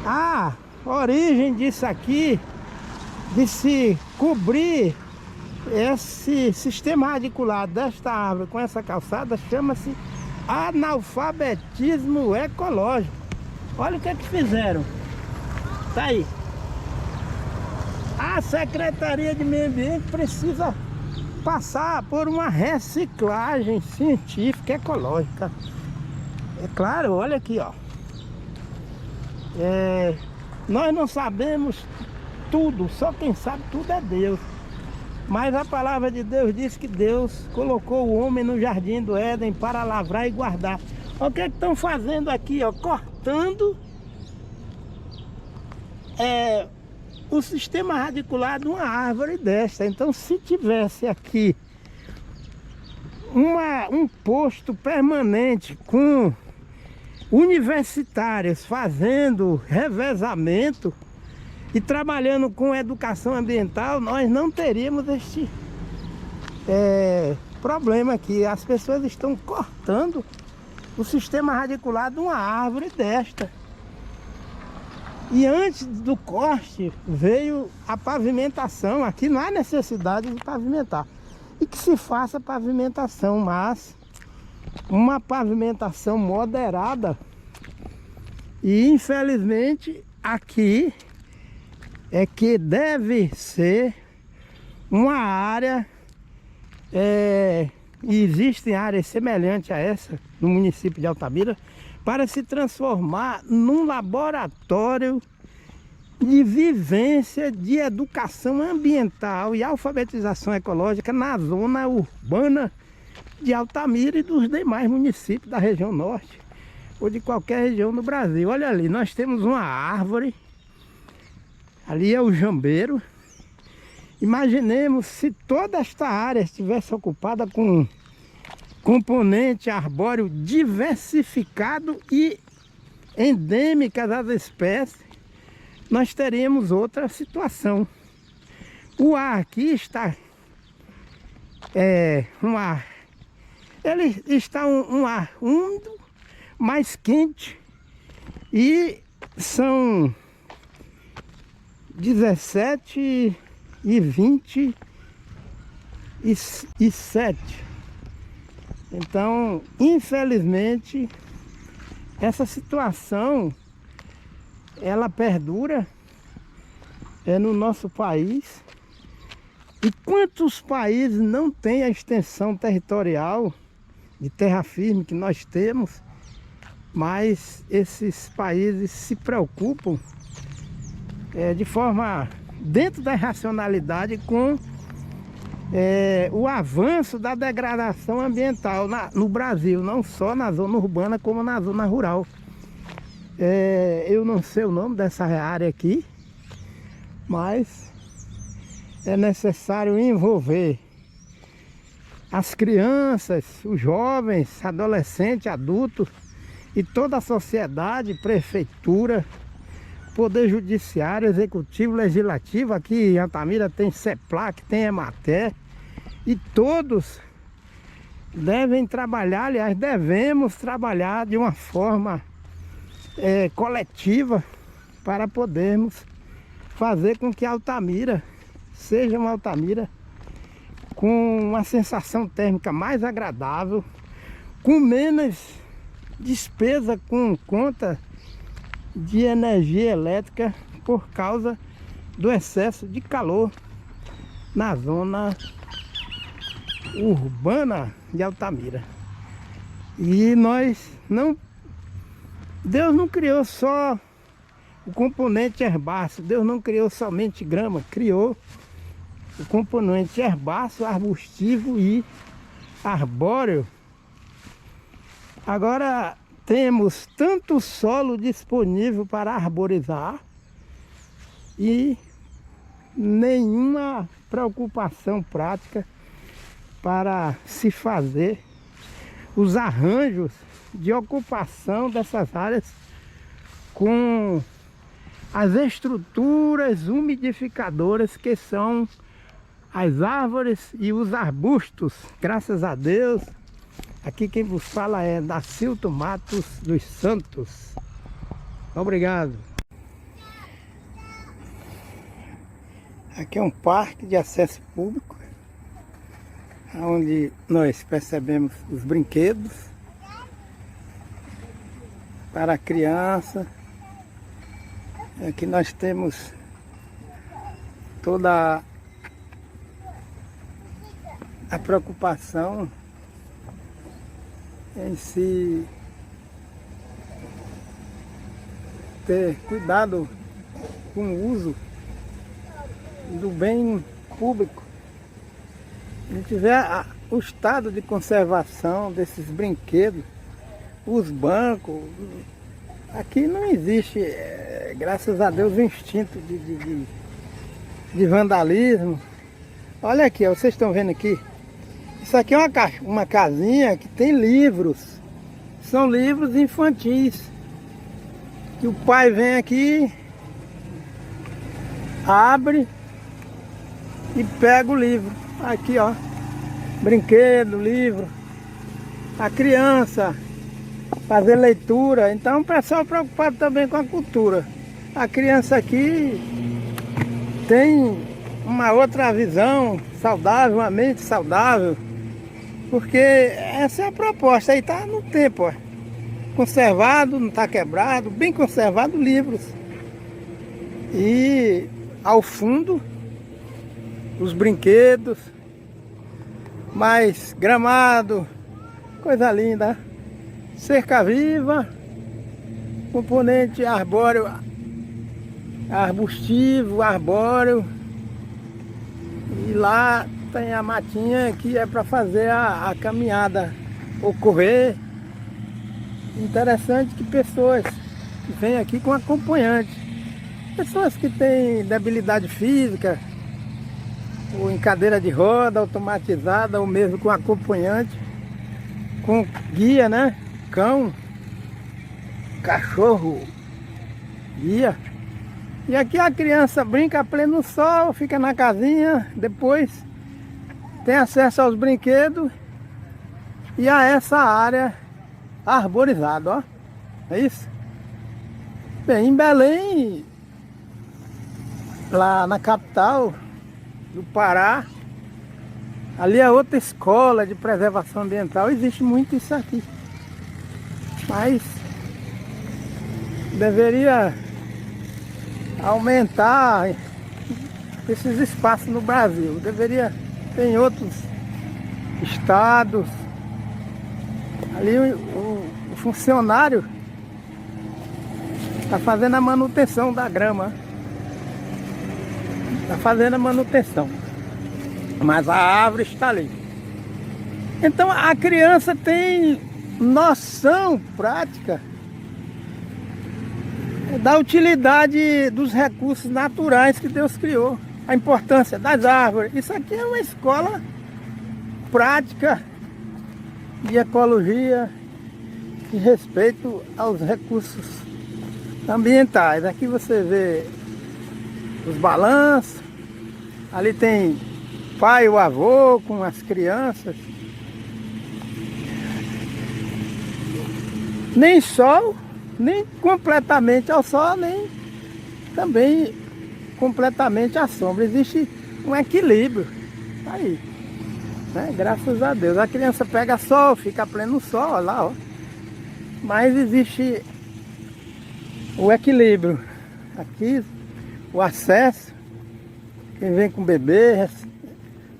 a origem disso aqui, de se cobrir esse sistema radicular desta árvore com essa calçada, chama-se analfabetismo ecológico. Olha o que fizeram. Tá aí. A Secretaria de Meio Ambiente precisa passar por uma reciclagem científica ecológica. É claro, olha aqui, ó. Nós não sabemos tudo, só quem sabe tudo é Deus. Mas a palavra de Deus diz que Deus colocou o homem no jardim do Éden para lavrar e guardar. Olha o que estão fazendo aqui, ó, cortando o sistema radicular de uma árvore desta. Então, se tivesse aqui um posto permanente com universitários fazendo revezamento e trabalhando com educação ambiental, nós não teríamos este problema aqui. As pessoas estão cortando o sistema radicular de uma árvore desta. E antes do corte veio a pavimentação. Aqui não há necessidade de pavimentar. E que se faça pavimentação, mas uma pavimentação moderada. E infelizmente aqui é que deve ser uma área, e existem áreas semelhantes a essa no município de Altamira, para se transformar num laboratório de vivência de educação ambiental e alfabetização ecológica na zona urbana de Altamira e dos demais municípios da região norte ou de qualquer região do Brasil. Olha ali, nós temos uma árvore, ali é o jambeiro. Imaginemos se toda esta área estivesse ocupada com componente arbóreo diversificado e endêmicas às espécies, nós teríamos outra situação. O ar aqui está um ar úmido, mais quente, e são 17h27. Então, infelizmente, essa situação ela perdura no nosso país. E quantos países não têm a extensão territorial de terra firme que nós temos, mas esses países se preocupam de forma dentro da racionalidade com o avanço da degradação ambiental no Brasil, não só na zona urbana como na zona rural. Eu não sei o nome dessa área aqui, mas é necessário envolver as crianças, os jovens, adolescentes, adultos e toda a sociedade, prefeitura, poder judiciário, executivo, legislativo. Aqui em Altamira tem CEPLAC, tem EMATER, e todos devem trabalhar, aliás, devemos trabalhar de uma forma coletiva para podermos fazer com que Altamira seja uma Altamira com uma sensação térmica mais agradável, com menos despesa com conta de energia elétrica por causa do excesso de calor na zona urbana de Altamira. E Deus não criou só o componente herbáceo, Deus não criou somente grama, criou o componente herbáceo, arbustivo e arbóreo. Agora temos tanto solo disponível para arborizar e nenhuma preocupação prática para se fazer os arranjos de ocupação dessas áreas com as estruturas umidificadoras que são as árvores e os arbustos. Graças a Deus, aqui quem vos fala é Dacilto Matos dos Santos. Obrigado. Aqui é um parque de acesso público, onde nós percebemos os brinquedos para a criança. Aqui nós temos toda a preocupação em se ter cuidado com o uso do bem público. A gente vê o estado de conservação desses brinquedos, os bancos. Aqui não existe, graças a Deus, o instinto de vandalismo. Olha aqui, ó, vocês estão vendo aqui? Isso aqui é uma casinha que tem livros. São livros infantis. Que o pai vem aqui, abre e pega o livro. Aqui, ó, brinquedo, livro. A criança fazer leitura. Então o pessoal preocupado também com a cultura. A criança aqui tem uma outra visão saudável, uma mente saudável, porque essa é a proposta. Aí tá no tempo, ó. Conservado, não está quebrado, bem conservado, livros. E ao fundo os brinquedos, mais gramado, coisa linda. Cerca viva, componente arbóreo, arbustivo, arbóreo. E lá tem a matinha que é para fazer a caminhada ocorrer. Interessante que pessoas que vêm aqui com acompanhante, pessoas que têm debilidade física, ou em cadeira de roda, automatizada, ou mesmo com acompanhante, com guia, né? Cão, cachorro, guia. E aqui a criança brinca a pleno sol, fica na casinha, depois tem acesso aos brinquedos e a essa área arborizada, ó. É isso? Bem, em Belém, lá na capital do Pará, ali é outra escola de preservação ambiental, existe muito isso aqui. Mas deveria aumentar esses espaços no Brasil. Deveria ter em outros estados. Ali o funcionário está fazendo a manutenção da grama. Está fazendo a manutenção. Mas a árvore está ali. Então a criança tem noção prática da utilidade dos recursos naturais que Deus criou, a importância das árvores. Isso aqui é uma escola prática de ecologia, de respeito aos recursos ambientais. Aqui você vê os balanços, ali tem pai ou avô com as crianças. Nem sol, nem completamente ao sol, nem também completamente à sombra. Existe um equilíbrio aí, né? Graças a Deus. A criança pega sol, fica pleno sol, olha lá, ó. Mas existe o equilíbrio. Aqui, o acesso. Quem vem com bebê,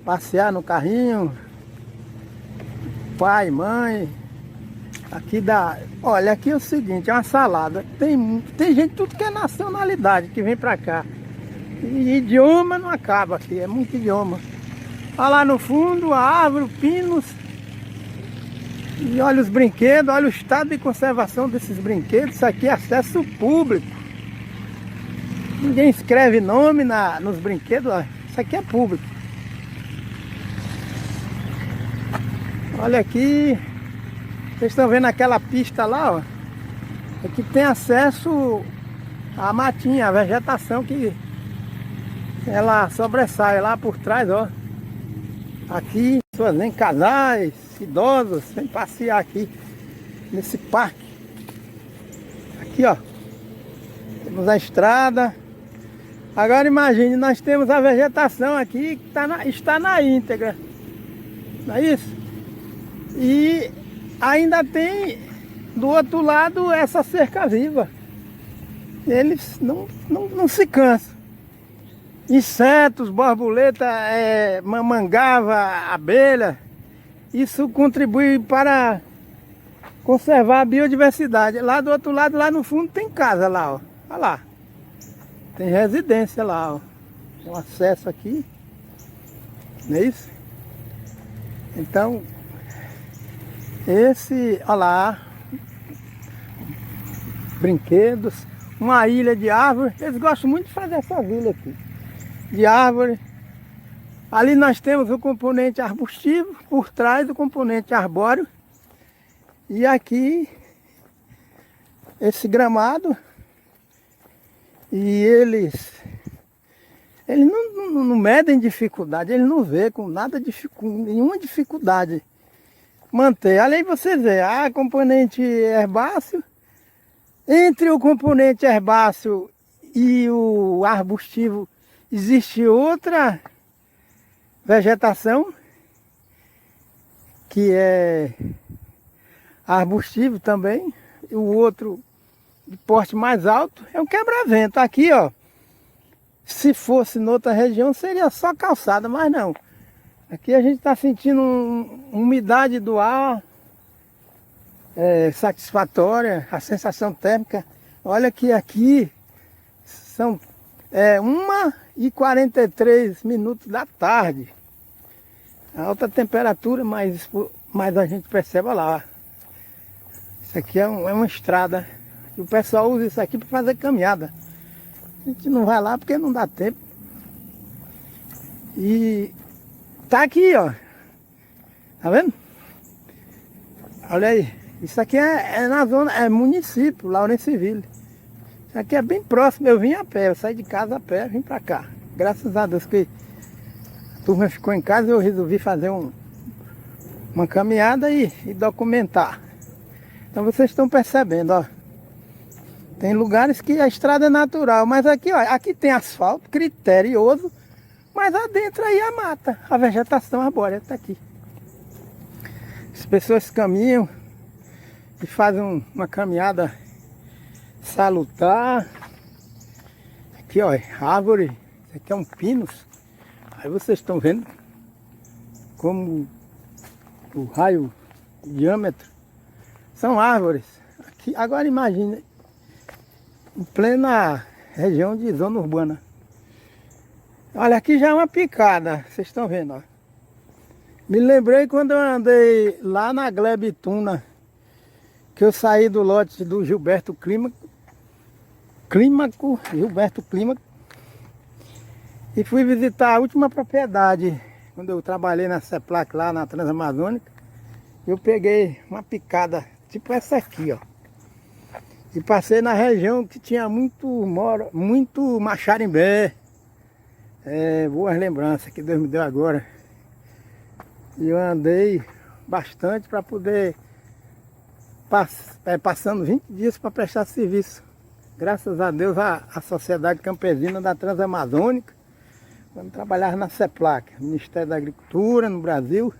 passear no carrinho, pai, mãe. Aqui dá... Olha, aqui é o seguinte, é uma salada. Tem gente, tudo que é nacionalidade, que vem pra cá. E idioma não acaba aqui, é muito idioma. Olha lá no fundo, a árvore, pinos. E olha os brinquedos, olha o estado de conservação desses brinquedos. Isso aqui é acesso público. Ninguém escreve nome nos brinquedos, ó. Isso aqui é público. Olha aqui. Vocês estão vendo aquela pista lá, ó? Aqui tem acesso à matinha, à vegetação que ela sobressai lá por trás, ó. Aqui, pessoas vêm, casais, idosos, vêm passear aqui nesse parque. Aqui, ó. Temos a estrada. Agora imagine, nós temos a vegetação aqui que está na íntegra. Não é isso? E ainda tem do outro lado essa cerca viva. Eles não se cansam. Insetos, borboleta, mamangava, abelha. Isso contribui para conservar a biodiversidade. Lá do outro lado, lá no fundo, tem casa lá, ó. Olha lá. Tem residência lá, ó. Tem um acesso aqui. Não é isso? Então, olha lá, brinquedos, uma ilha de árvore. Eles gostam muito de fazer essa ilha aqui, de árvore. Ali nós temos o componente arbustivo, por trás do componente arbóreo. E aqui, esse gramado. E eles não medem dificuldade, eles não vê com nenhuma dificuldade manter. Além de você ver, componente herbáceo, entre o componente herbáceo e o arbustivo existe outra vegetação que é arbustivo também, e o outro de porte mais alto é um quebra-vento. Aqui, ó, se fosse noutra região seria só calçada, mas não. Aqui a gente está sentindo umidade do ar satisfatória, a sensação térmica. Olha que aqui são 1h43 da tarde. A alta temperatura, mas a gente percebe, olha lá. Isso aqui é uma estrada. E o pessoal usa isso aqui para fazer caminhada. A gente não vai lá porque não dá tempo. E tá aqui, ó. Tá vendo? Olha aí. Isso aqui é na zona, é município, Laurenceville. Isso aqui é bem próximo. Eu vim a pé, eu saí de casa a pé, vim pra cá. Graças a Deus que a turma ficou em casa, eu resolvi fazer uma caminhada e documentar. Então vocês estão percebendo, ó. Tem lugares que a estrada é natural, mas aqui, ó, aqui tem asfalto criterioso, mas adentro aí a mata, a vegetação arbórea está aqui. As pessoas caminham e fazem uma caminhada salutar. Aqui, ó, árvore, isso aqui é um pinus. Aí vocês estão vendo como o raio, o diâmetro, são árvores. Aqui, agora imagine, em plena região de zona urbana. Olha, aqui já é uma picada, vocês estão vendo, ó. Me lembrei quando eu andei lá na Glebituna, que eu saí do lote do Gilberto Gilberto Clímaco, e fui visitar a última propriedade, quando eu trabalhei na CEPLAC lá na Transamazônica. Eu peguei uma picada, tipo essa aqui, ó. E passei na região que tinha muito Maxarimbé. Boas lembranças que Deus me deu agora. E eu andei bastante para poder passando 20 dias para prestar serviço. Graças a Deus a Sociedade Campesina da Transamazônica, quando trabalhava na CEPLAC, Ministério da Agricultura no Brasil.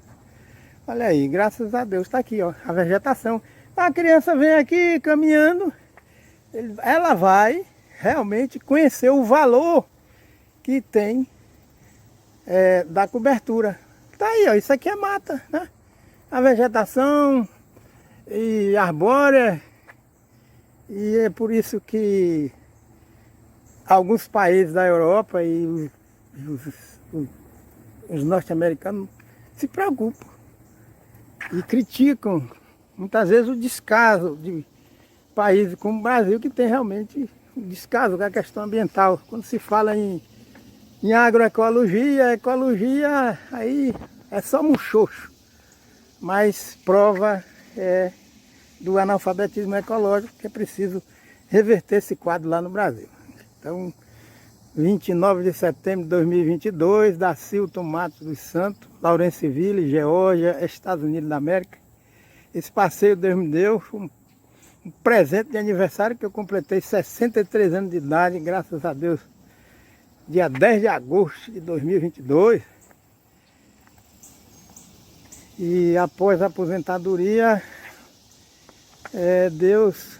Olha aí, graças a Deus está aqui, ó, a vegetação. A criança vem aqui caminhando, ela vai realmente conhecer o valor que tem da cobertura. Tá aí, ó, isso aqui é mata, né? A vegetação e arbórea, e é por isso que alguns países da Europa e os norte-americanos se preocupam e criticam muitas vezes o descaso de países como o Brasil, que tem realmente descaso com a questão ambiental. Quando se fala em agroecologia, ecologia, aí é só muxoxo, mas prova do analfabetismo ecológico, que é preciso reverter esse quadro lá no Brasil. Então, 29 de setembro de 2022, da Silton Matos dos Santos, Lawrenceville, Geórgia, Estados Unidos da América. Esse passeio Deus me deu, um presente de aniversário, que eu completei 63 anos de idade, graças a Deus, dia 10 de agosto de 2022. E após a aposentadoria, Deus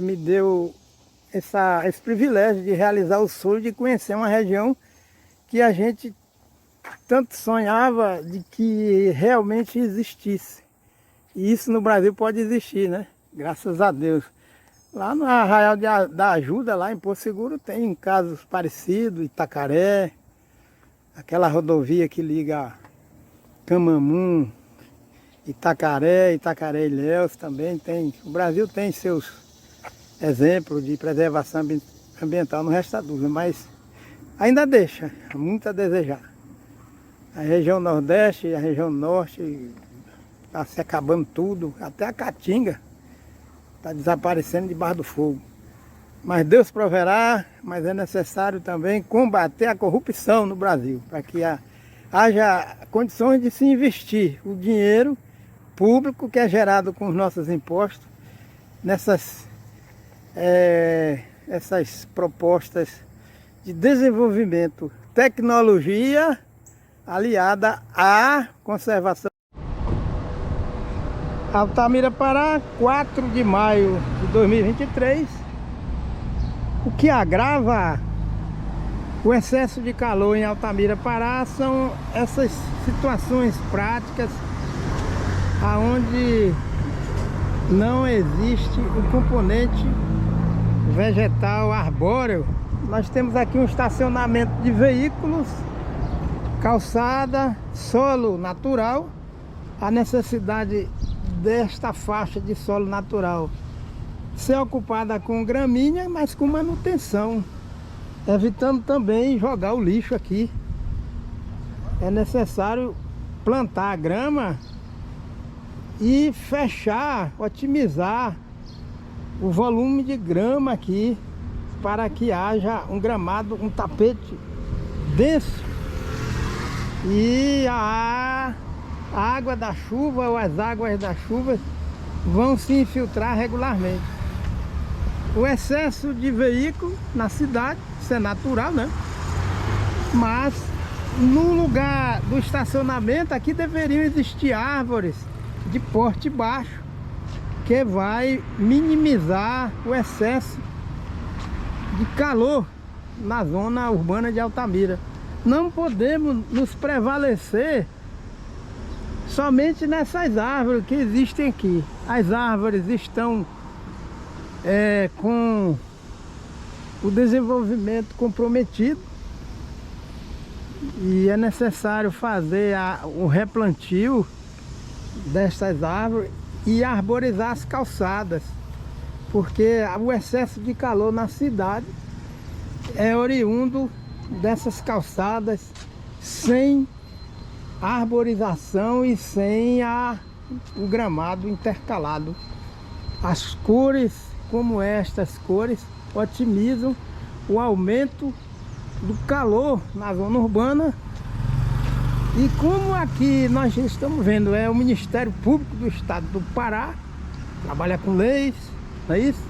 me deu esse privilégio de realizar o sonho de conhecer uma região que a gente tanto sonhava de que realmente existisse. E isso no Brasil pode existir, né? Graças a Deus. Lá no Arraial da Ajuda, lá em Porto Seguro, tem casos parecidos, Itacaré, aquela rodovia que liga Camamum, Itacaré, Itacaré-Ilhéus também tem. O Brasil tem seus exemplos de preservação ambiental, não resta dúvida, mas ainda deixa muito a desejar. A região Nordeste, a região Norte, está se acabando tudo, até a Caatinga está desaparecendo debaixo do fogo. Mas Deus proverá, mas é necessário também combater a corrupção no Brasil, para que haja condições de se investir o dinheiro público que é gerado com os nossos impostos nessas essas propostas de desenvolvimento, tecnologia aliada à conservação. Altamira, Pará, 4 de maio de 2023. O que agrava o excesso de calor em Altamira, Pará, são essas situações práticas aonde não existe o componente vegetal arbóreo. Nós temos aqui um estacionamento de veículos, calçada, solo natural. A necessidade desta faixa de solo natural ser ocupada com gramínea, mas com manutenção, evitando também jogar o lixo aqui. É necessário plantar a grama e fechar, otimizar o volume de grama aqui, para que haja um gramado, um tapete denso, e a água da chuva ou as águas da chuva vão se infiltrar regularmente. O excesso de veículo na cidade, isso é natural, né? Mas no lugar do estacionamento aqui deveriam existir árvores de porte baixo, que vai minimizar o excesso de calor na zona urbana de Altamira. Não podemos nos prevalecer somente nessas árvores que existem aqui. As árvores estão com o desenvolvimento comprometido e é necessário fazer o replantio destas árvores e arborizar as calçadas, porque o excesso de calor na cidade é oriundo dessas calçadas sem arborização e sem o gramado intercalado As cores como estas cores otimizam o aumento do calor na zona urbana. E como aqui nós estamos vendo, é o Ministério Público do Estado do Pará, trabalha com leis, não é isso?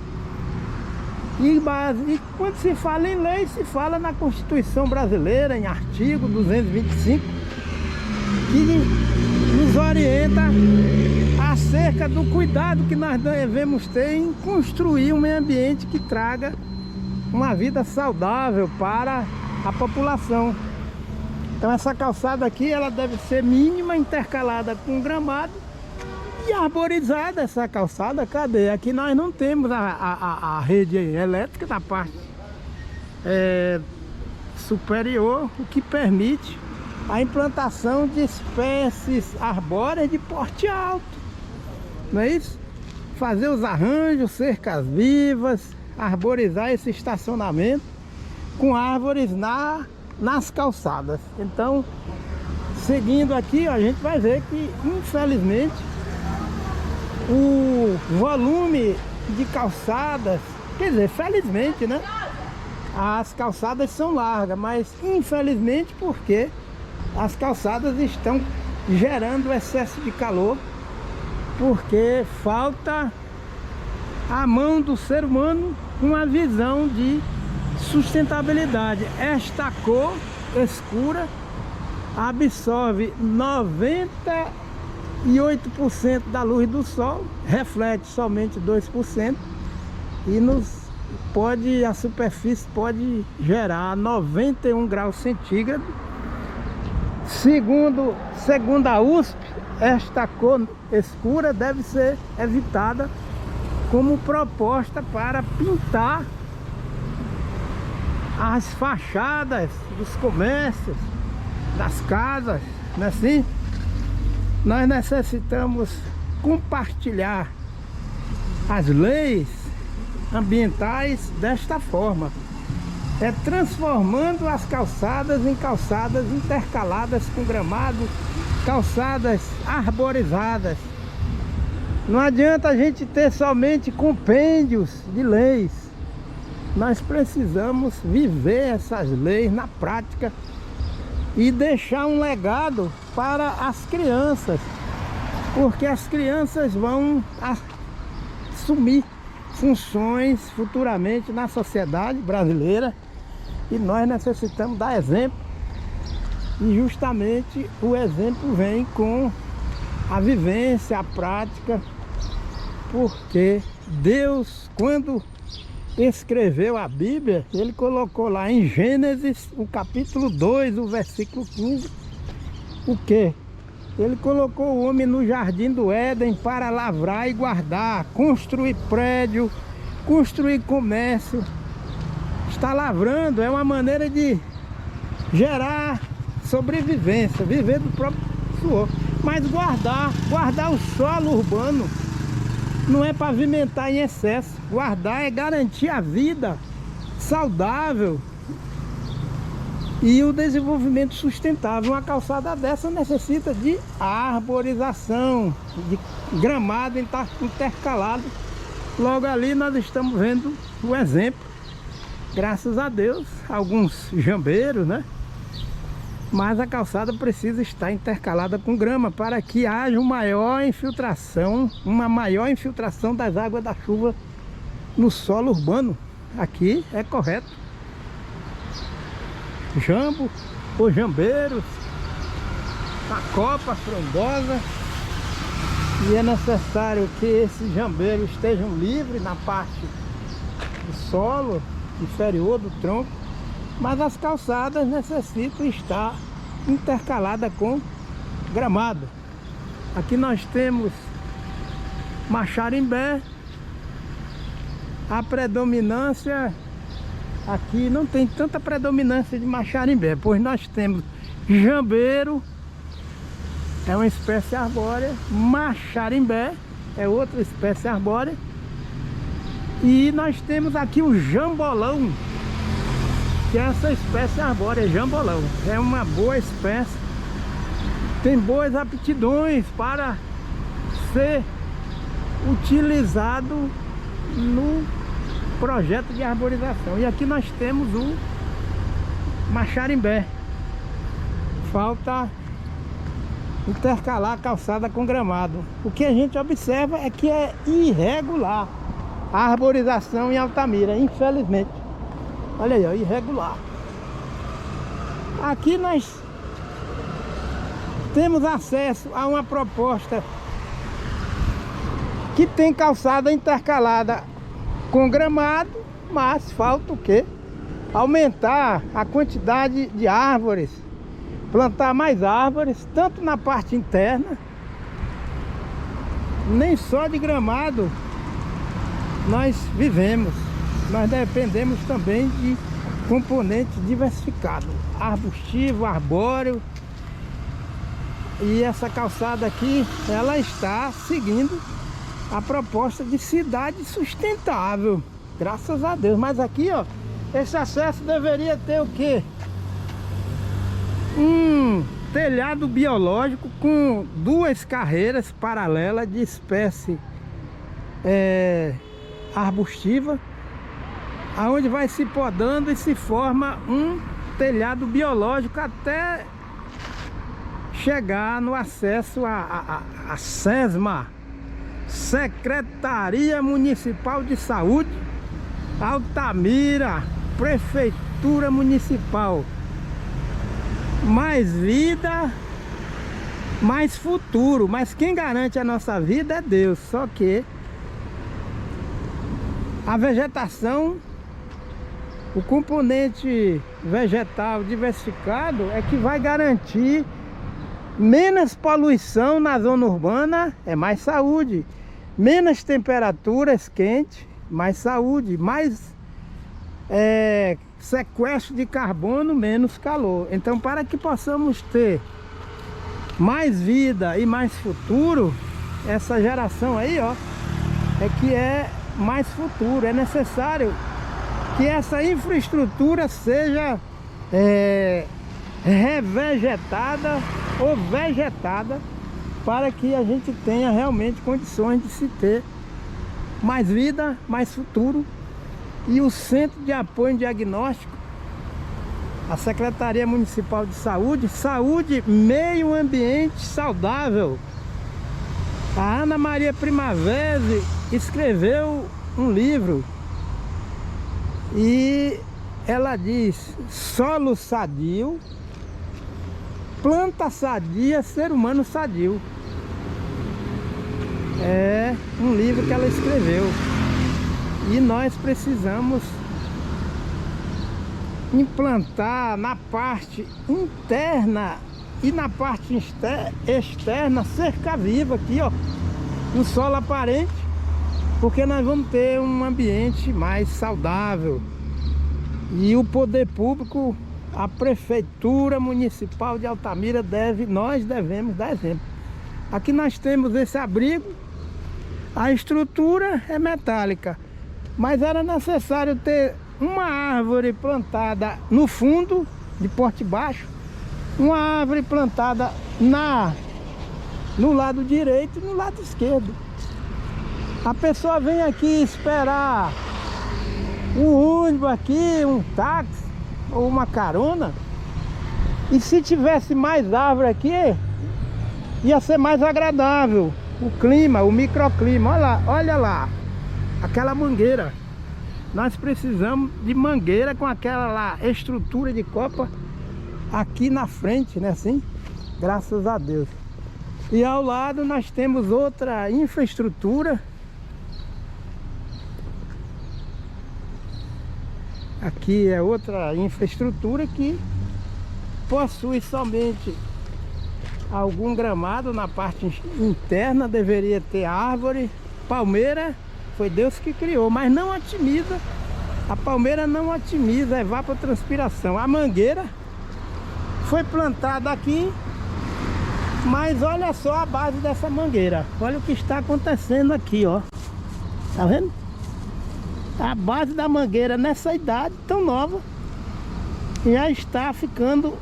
E quando se fala em lei, se fala na Constituição Brasileira, em artigo 225, que nos orienta acerca do cuidado que nós devemos ter em construir um meio ambiente que traga uma vida saudável para a população. Então essa calçada aqui, ela deve ser mínima, intercalada com gramado e arborizada. Essa calçada, cadê? Aqui nós não temos a rede elétrica na parte superior, o que permite a implantação de espécies arbóreas de porte alto, não é isso? Fazer os arranjos, cercas vivas, arborizar esse estacionamento com árvores nas calçadas. Então, seguindo aqui, ó, a gente vai ver que, infelizmente, o volume de calçadas, quer dizer, felizmente, né? As calçadas são largas, mas infelizmente porque as calçadas estão gerando excesso de calor, porque falta a mão do ser humano com a visão de sustentabilidade. Esta cor escura absorve 98% da luz do sol, reflete somente 2% e a superfície pode gerar 91 graus centígrados. Segundo a USP, esta cor escura deve ser evitada como proposta para pintar as fachadas dos comércios, das casas, não é assim? Nós necessitamos compartilhar as leis ambientais desta forma, transformando as calçadas em calçadas intercaladas com gramado, calçadas arborizadas. Não adianta a gente ter somente compêndios de leis. Nós precisamos viver essas leis na prática e deixar um legado para as crianças, porque as crianças vão assumir funções futuramente na sociedade brasileira e nós necessitamos dar exemplo, e justamente o exemplo vem com a vivência, a prática, porque Deus, quando escreveu a Bíblia, ele colocou lá em Gênesis, o capítulo 2, o versículo 15, o quê? Ele colocou o homem no jardim do Éden para lavrar e guardar, construir prédio, construir comércio. Está lavrando, é uma maneira de gerar sobrevivência, viver do próprio suor. Mas guardar o solo urbano não é pavimentar em excesso. Guardar é garantir a vida saudável e o desenvolvimento sustentável. Uma calçada dessa necessita de arborização, de gramado intercalado. Logo ali nós estamos vendo o exemplo, graças a Deus, alguns jambeiros, né? Mas a calçada precisa estar intercalada com grama para que haja uma maior infiltração das águas da chuva no solo urbano. Aqui é correto. Jambo, os jambeiros, a copa frondosa, e é necessário que esses jambeiros estejam livres na parte do solo inferior do tronco, mas as calçadas necessitam estar intercaladas com gramado. Aqui nós temos Maxarimbé. A predominância aqui não tem tanta predominância de Maxarimbé, pois nós temos jambeiro, é uma espécie arbórea, Maxarimbé é outra espécie arbórea, e nós temos aqui o jambolão, que é essa espécie arbórea, jambolão. É uma boa espécie, tem boas aptidões para ser utilizado no projeto de arborização. E aqui nós temos o Maxarimbé. Falta intercalar a calçada com gramado. O que a gente observa é que é irregular a arborização em Altamira, infelizmente. Olha aí, ó, irregular. Aqui nós temos acesso a uma proposta que tem calçada intercalada com gramado, mas falta o quê? Aumentar a quantidade de árvores, plantar mais árvores, tanto na parte interna, nem só de gramado nós vivemos, nós dependemos também de componente diversificado, arbustivo, arbóreo. E essa calçada aqui, ela está seguindo a proposta de cidade sustentável, graças a Deus. Mas aqui, ó, esse acesso deveria ter o quê? Um telhado biológico com 2 carreiras paralelas de espécie arbustiva, aonde vai se podando e se forma um telhado biológico até chegar no acesso a SESMA, Secretaria Municipal de Saúde, Altamira, Prefeitura Municipal. Mais vida, mais futuro. Mas quem garante a nossa vida é Deus. Só que a vegetação, o componente vegetal diversificado é que vai garantir menos poluição na zona urbana, é mais saúde. Menos temperaturas quentes, mais saúde. Mais sequestro de carbono, menos calor. Então, para que possamos ter mais vida e mais futuro, essa geração aí, ó, é que é mais futuro. É necessário que essa infraestrutura seja revegetada ou vegetada, para que a gente tenha realmente condições de se ter mais vida, mais futuro. E o Centro de Apoio e Diagnóstico, a Secretaria Municipal de Saúde, Saúde, Meio Ambiente Saudável. A Ana Maria Primavera escreveu um livro e ela diz: solo sadio, planta sadia, ser humano sadio. É um livro que ela escreveu. E nós precisamos implantar na parte interna e na parte externa cerca viva aqui, ó, um solo aparente, porque nós vamos ter um ambiente mais saudável. E o poder público, a Prefeitura Municipal de Altamira nós devemos dar exemplo. Aqui nós temos esse abrigo, a estrutura é metálica, mas era necessário ter uma árvore plantada no fundo, de porte baixo, uma árvore plantada no lado direito e no lado esquerdo. A pessoa vem aqui esperar um ônibus aqui, um táxi ou uma carona, e se tivesse mais árvore aqui, ia ser mais agradável o clima, o microclima. Olha lá, aquela mangueira. Nós precisamos de mangueira com aquela lá estrutura de copa aqui na frente, né, assim? Graças a Deus. E ao lado nós temos outra infraestrutura. Aqui é outra infraestrutura que possui somente algum gramado na parte interna, deveria ter árvore. Palmeira foi Deus que criou, mas não otimiza. A palmeira não otimiza a evapotranspiração. A mangueira foi plantada aqui, mas olha só a base dessa mangueira. Olha o que está acontecendo aqui, ó. Tá vendo? A base da mangueira nessa idade tão nova já está ficando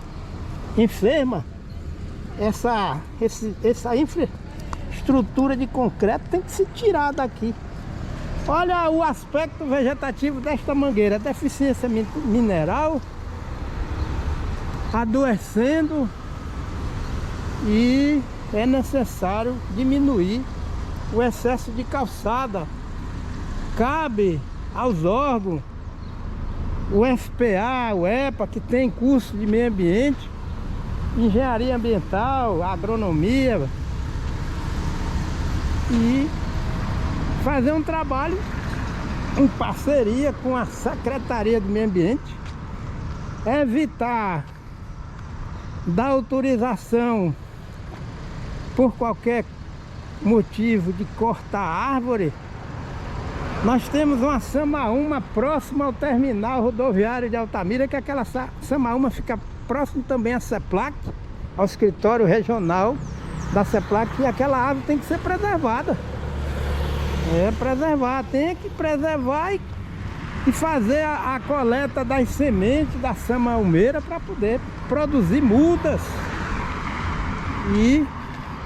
enferma. Essa estrutura de concreto tem que se tirar daqui. Olha o aspecto vegetativo desta mangueira. Deficiência mineral, adoecendo, e é necessário diminuir o excesso de calçada. Cabe aos órgãos, o FPA, o EPA, que tem curso de meio ambiente, engenharia ambiental, agronomia, e fazer um trabalho em parceria com a Secretaria do Meio Ambiente, evitar dar autorização por qualquer motivo de cortar árvore. Nós temos uma samaúma próxima ao terminal rodoviário de Altamira, que aquela samaúma fica próximo também à CEPLAC, ao escritório regional da CEPLAC, e aquela árvore tem que ser preservada. Preservar, tem que preservar e fazer a coleta das sementes da samaumeira para poder produzir mudas e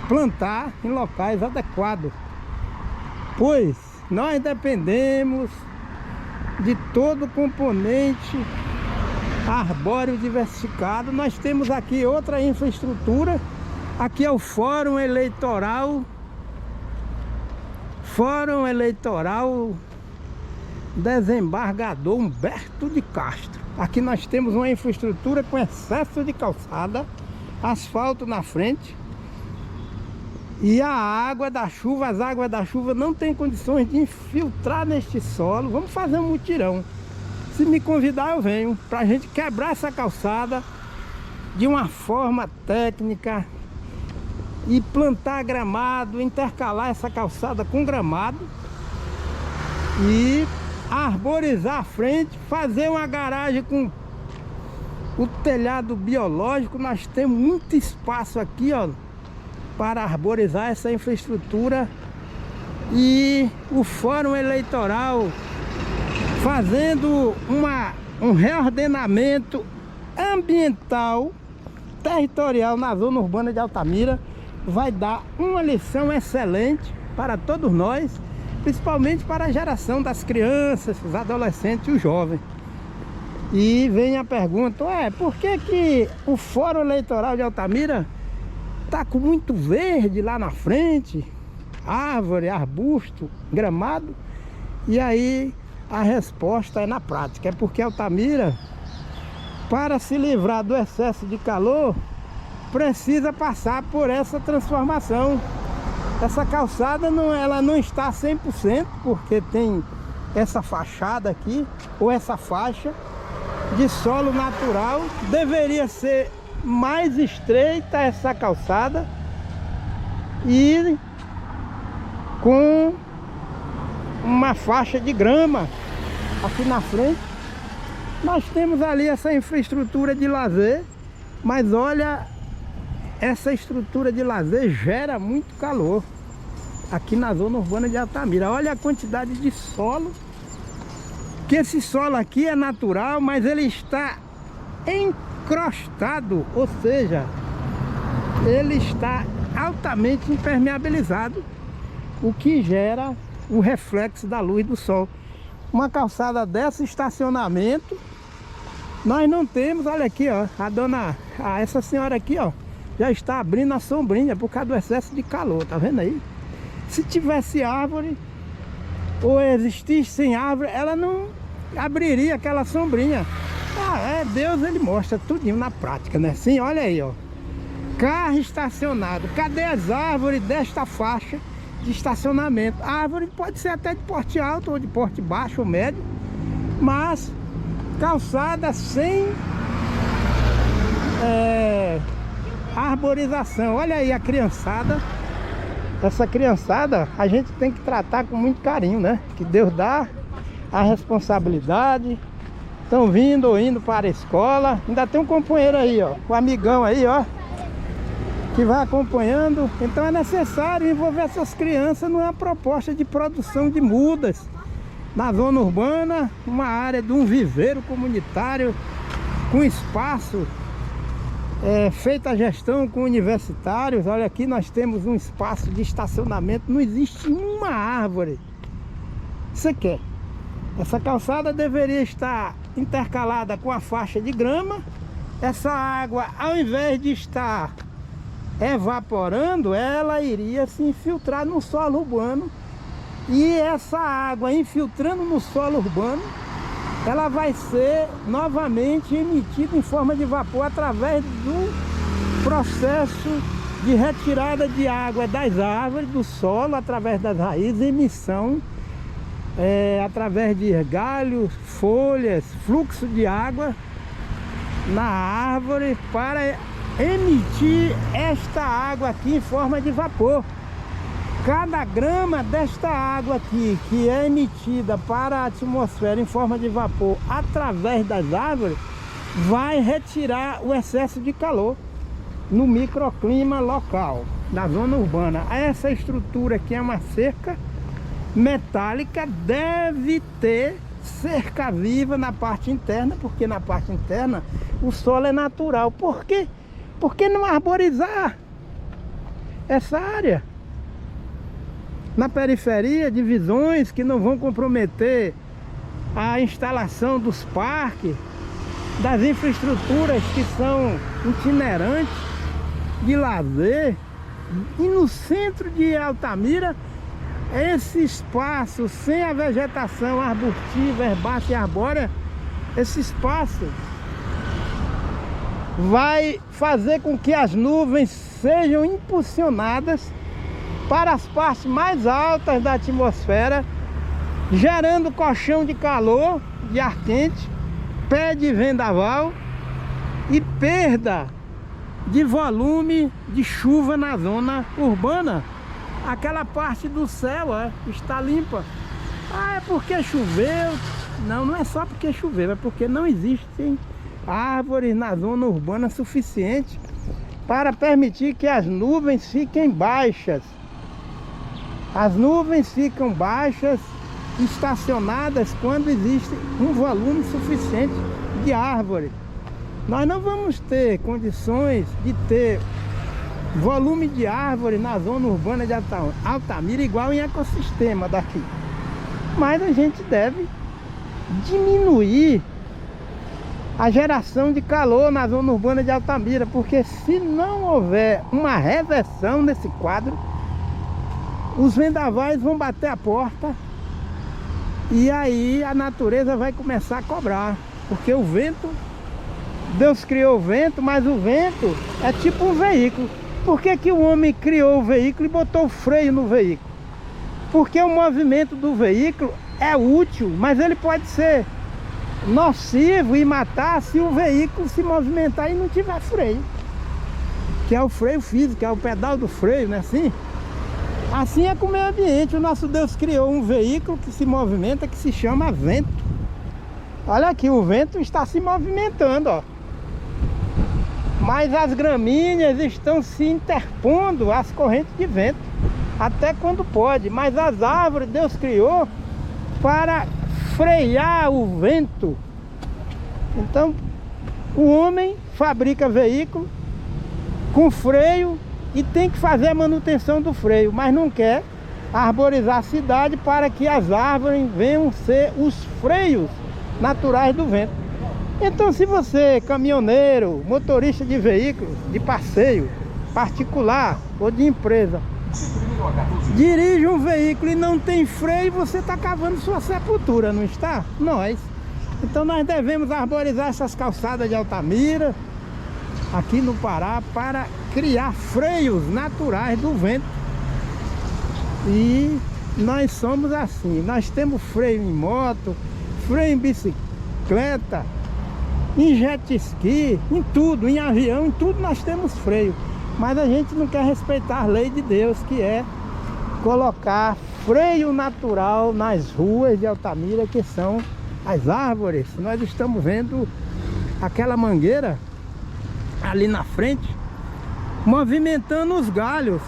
plantar em locais adequados, pois nós dependemos de todo componente arbóreo diversificado. Nós temos aqui outra infraestrutura. Aqui é o Fórum Eleitoral Desembargador Humberto de Castro. Aqui nós temos uma infraestrutura com excesso de calçada, asfalto na frente, e a água da chuva, as águas da chuva não tem condições de infiltrar neste solo. Vamos fazer um mutirão. Se me convidar, eu venho, para a gente quebrar essa calçada de uma forma técnica e plantar gramado, intercalar essa calçada com gramado e arborizar a frente, fazer uma garagem com o telhado biológico. Nós temos muito espaço aqui, ó, para arborizar essa infraestrutura. E o Fórum Eleitoral fazendo um reordenamento ambiental territorial na zona urbana de Altamira vai dar uma lição excelente para todos nós, principalmente para a geração das crianças, os adolescentes e os jovens. E vem a pergunta: por que o Fórum Eleitoral de Altamira está com muito verde lá na frente, árvore, arbusto, gramado? E aí a resposta é na prática. É porque Altamira, para se livrar do excesso de calor, precisa passar por essa transformação. Essa calçada ela não está 100%, porque tem essa fachada aqui, ou essa faixa de solo natural. Deveria ser mais estreita essa calçada e com uma faixa de grama aqui na frente. Nós temos ali essa infraestrutura de lazer, mas olha, essa estrutura de lazer gera muito calor aqui na zona urbana de Altamira. Olha a quantidade de solo, que esse solo aqui é natural, mas ele está encrostado, ou seja, ele está altamente impermeabilizado, o que gera o reflexo da luz do sol. Uma calçada dessa, estacionamento, nós não temos. Olha aqui, ó, essa senhora aqui, ó, já está abrindo a sombrinha por causa do excesso de calor, tá vendo aí? Se tivesse árvore, ou existisse sem árvore, ela não abriria aquela sombrinha. Deus, ele mostra tudinho na prática, né? Sim, olha aí, ó, carro estacionado. Cadê as árvores desta faixa de estacionamento? A árvore pode ser até de porte alto ou de porte baixo ou médio, mas calçada sem arborização. Olha aí a criançada. Essa criançada a gente tem que tratar com muito carinho, né? Que Deus dá a responsabilidade. Estão vindo ou indo para a escola. Ainda tem um companheiro aí, ó, um amigão aí, ó, que vai acompanhando. Então é necessário envolver essas crianças numa proposta de produção de mudas na zona urbana, uma área de um viveiro comunitário com espaço feita a gestão com universitários. Olha, aqui nós temos um espaço de estacionamento, não existe uma árvore. Você quer? Essa calçada deveria estar intercalada com a faixa de grama. Essa água, ao invés de estar evaporando, ela iria se infiltrar no solo urbano. E essa água infiltrando no solo urbano, ela vai ser novamente emitida em forma de vapor através do processo de retirada de água das árvores, do solo, através das raízes, emissão, através de galhos, folhas, fluxo de água na árvore para emitir esta água aqui em forma de vapor. Cada grama desta água aqui, que é emitida para a atmosfera em forma de vapor através das árvores, vai retirar o excesso de calor no microclima local, da zona urbana. Essa estrutura aqui é uma cerca metálica, deve ter cerca viva na parte interna, porque na parte interna o solo é natural. Por quê? Por que não arborizar essa área? Na periferia, divisões que não vão comprometer a instalação dos parques, das infraestruturas que são itinerantes, de lazer. E no centro de Altamira, esse espaço sem a vegetação arbustiva, herbácea e arbórea, esse espaço vai fazer com que as nuvens sejam impulsionadas para as partes mais altas da atmosfera, gerando colchão de calor, de ar quente, pé de vendaval e perda de volume de chuva na zona urbana. Aquela parte do céu está limpa. É porque choveu. Não, não é só porque choveu, é porque não existem árvores na zona urbana suficiente para permitir que as nuvens fiquem baixas. As nuvens ficam baixas, estacionadas, quando existe um volume suficiente de árvore. Nós não vamos ter condições de ter volume de árvore na zona urbana de Altamira igual em ecossistema daqui. Mas a gente deve diminuir a geração de calor na zona urbana de Altamira, porque se não houver uma reversão nesse quadro, os vendavais vão bater a porta e aí a natureza vai começar a cobrar. Porque o vento, Deus criou o vento, mas o vento é tipo um veículo. Por que que o homem criou o veículo e botou o freio no veículo? Porque o movimento do veículo é útil, mas ele pode ser nocivo e matar se o veículo se movimentar e não tiver freio. Que é o freio físico, é o pedal do freio, não é assim? Assim é com o meio ambiente. O nosso Deus criou um veículo que se movimenta, que se chama vento. Olha aqui, o vento está se movimentando, ó. Mas as gramíneas estão se interpondo às correntes de vento, até quando pode. Mas as árvores Deus criou para frear o vento. Então o homem fabrica veículo com freio e tem que fazer a manutenção do freio, mas não quer arborizar a cidade para que as árvores venham ser os freios naturais do vento. Então, se você, caminhoneiro, motorista de veículos de passeio particular ou de empresa, dirige um veículo e não tem freio, você está cavando sua sepultura, não está? Nós. Então nós devemos arborizar essas calçadas de Altamira, aqui no Pará, para criar freios naturais do vento. E nós somos assim, nós temos freio em moto, freio em bicicleta, em jet ski, em tudo, em avião, em tudo nós temos freio. Mas a gente não quer respeitar a lei de Deus, que é colocar freio natural nas ruas de Altamira, que são as árvores. Nós estamos vendo aquela mangueira ali na frente movimentando os galhos.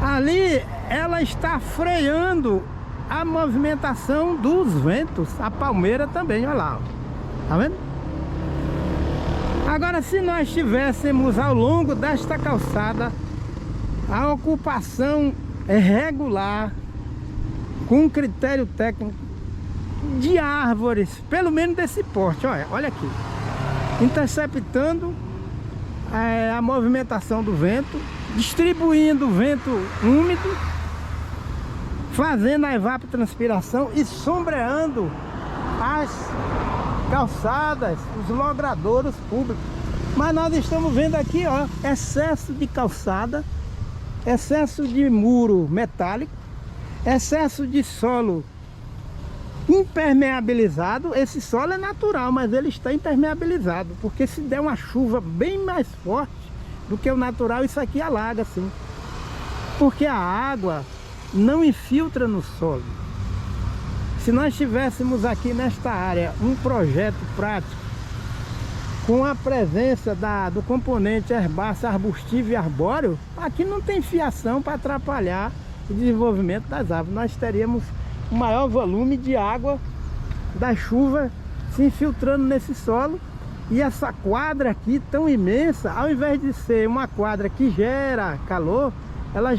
Ali ela está freando a movimentação dos ventos. A palmeira também, olha lá, ó. Tá vendo? Agora, se nós tivéssemos ao longo desta calçada a ocupação regular, com critério técnico, de árvores, pelo menos desse porte, olha aqui, interceptando a movimentação do vento, distribuindo o vento úmido, fazendo a evapotranspiração e sombreando as calçadas, os logradouros públicos. Mas nós estamos vendo aqui, ó, excesso de calçada, excesso de muro metálico, excesso de solo impermeabilizado. Esse solo é natural, mas ele está impermeabilizado, porque se der uma chuva bem mais forte do que o natural, isso aqui alaga sim, porque a água não infiltra no solo. Se nós tivéssemos aqui nesta área um projeto prático com a presença do componente herbáceo, arbustivo e arbóreo, aqui não tem fiação para atrapalhar o desenvolvimento das árvores. Nós teríamos um maior volume de água da chuva se infiltrando nesse solo, e essa quadra aqui tão imensa, ao invés de ser uma quadra que gera calor, ela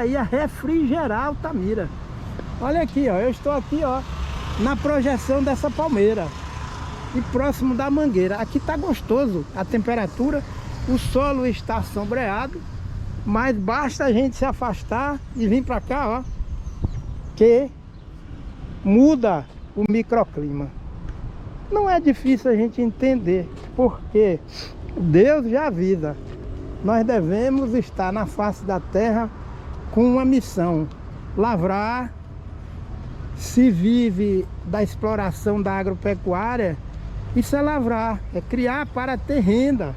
ia refrigerar Altamira. Olha aqui, ó, eu estou aqui, ó, na projeção dessa palmeira e próximo da mangueira. Aqui tá gostoso a temperatura, o solo está sombreado, mas basta a gente se afastar e vir para cá, ó, que muda o microclima. Não é difícil a gente entender, porque Deus já avisa, nós devemos estar na face da terra com uma missão: lavrar. Se vive da exploração da agropecuária, isso é lavrar, é criar para ter renda,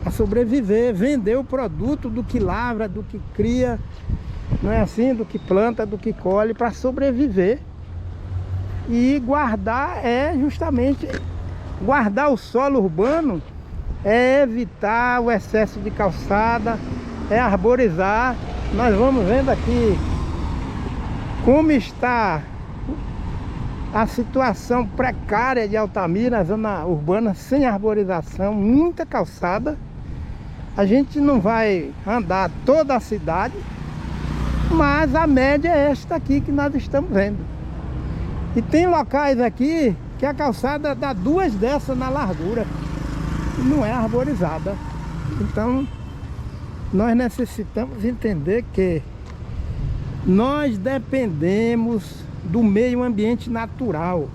para sobreviver, vender o produto do que lavra, do que cria, não é assim? Do que planta, do que colhe, para sobreviver. E guardar é justamente, guardar o solo urbano é evitar o excesso de calçada, é arborizar. Nós vamos vendo aqui como está a situação precária de Altamira, na zona urbana, sem arborização, muita calçada. A gente não vai andar toda a cidade, mas a média é esta aqui que nós estamos vendo. E tem locais aqui que a calçada dá 2 dessas na largura e não é arborizada. Então nós necessitamos entender que nós dependemos do meio ambiente natural,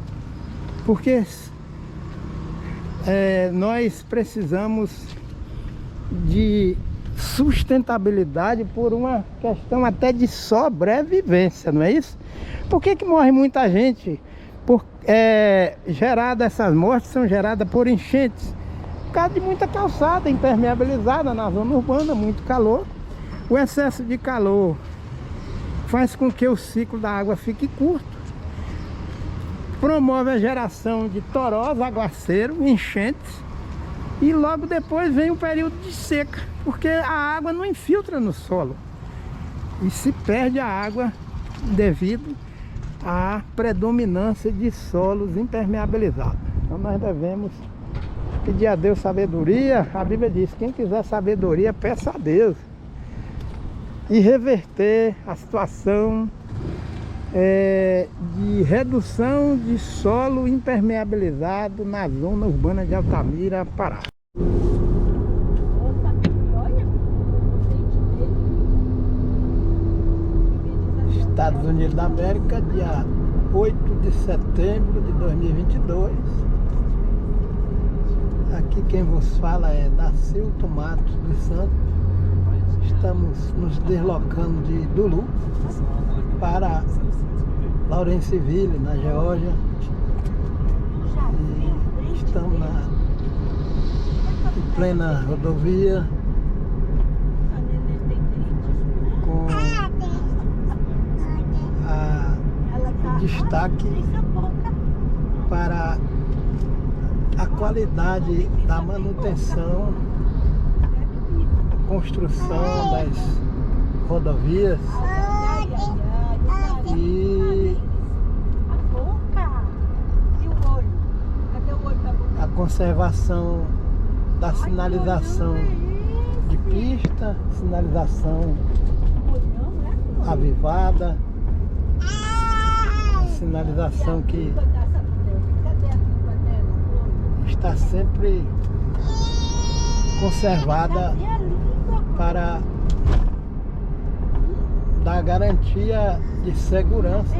porque nós precisamos de sustentabilidade por uma questão até de sobrevivência, não é isso? Por que morre muita gente? Essas mortes são geradas por enchentes, por causa de muita calçada impermeabilizada na zona urbana, muito calor. O excesso de calor faz com que o ciclo da água fique curto, promove a geração de torós, aguaceiro, enchentes, e logo depois vem o período de seca, porque a água não infiltra no solo e se perde a água devido à predominância de solos impermeabilizados. Então nós devemos pedir a Deus sabedoria. A Bíblia diz: quem quiser sabedoria, peça a Deus, e reverter a situação de redução de solo impermeabilizado na zona urbana de Altamira, Pará. Estados Unidos da América, dia 8 de setembro de 2022. Aqui quem vos fala é Dacilton Matos dos Santos. Estamos nos deslocando de Duluth para Lawrenceville, na Geórgia. E estamos em plena rodovia com o destaque para a qualidade da manutenção, construção das rodovias e a conservação da sinalização de pista, sinalização avivada, sinalização que está sempre conservada para dar garantia de segurança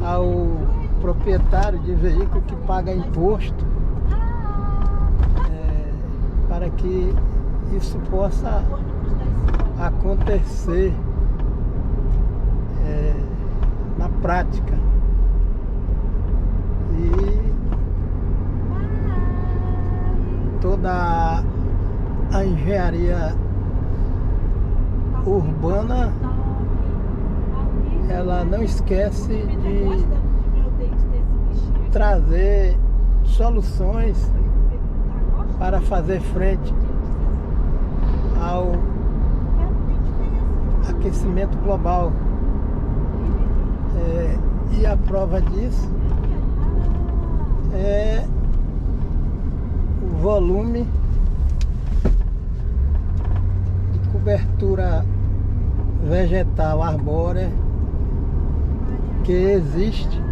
ao proprietário de veículo que paga imposto, para que isso possa acontecer na prática. E toda a engenharia urbana, ela não esquece de trazer soluções para fazer frente ao aquecimento global. E a prova disso é o volume de cobertura vegetal arbórea que existe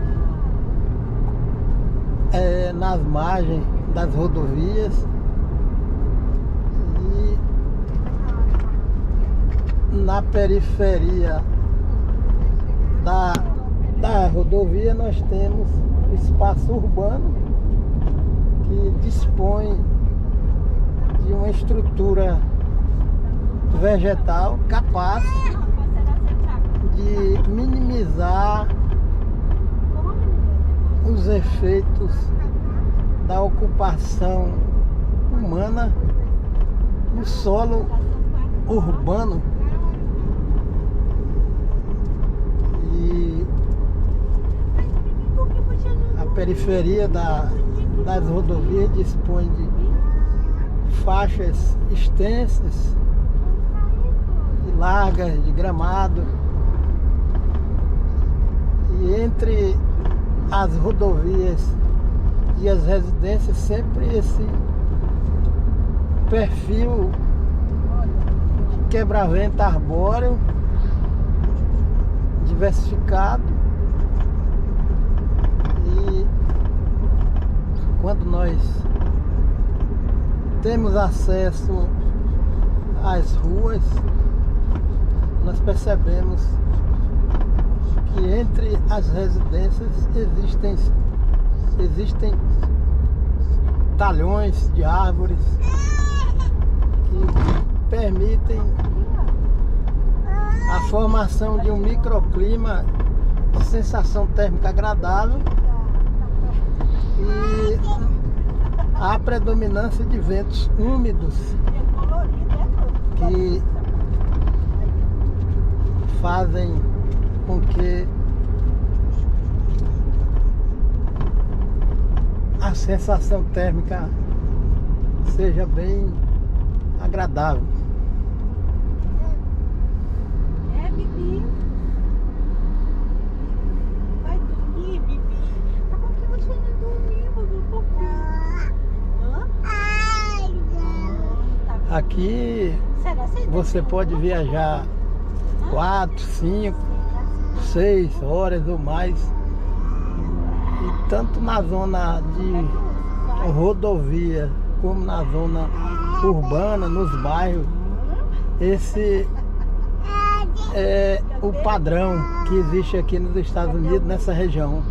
nas margens das rodovias e na periferia da rodovia nós temos o espaço urbano que dispõe de uma estrutura vegetal capaz de minimizar os efeitos da ocupação humana no solo urbano. E a periferia das rodovias dispõe de faixas extensas e largas de gramado, e entre as rodovias e as residências sempre esse perfil de quebra-vento arbóreo diversificado. E quando nós temos acesso às ruas, nós percebemos que entre as residências existem talhões de árvores que permitem a formação de um microclima de sensação térmica agradável e a predominância de ventos úmidos que fazem com que a sensação térmica seja bem agradável. Bibi. Vai dormir, Bibi. Tá bom que você não dormiu, Bibi, por quê? Aqui você pode viajar 4, 5, 6 horas ou mais. E tanto na zona de rodovia como na zona urbana, nos bairros, esse é o padrão que existe aqui nos Estados Unidos, nessa região.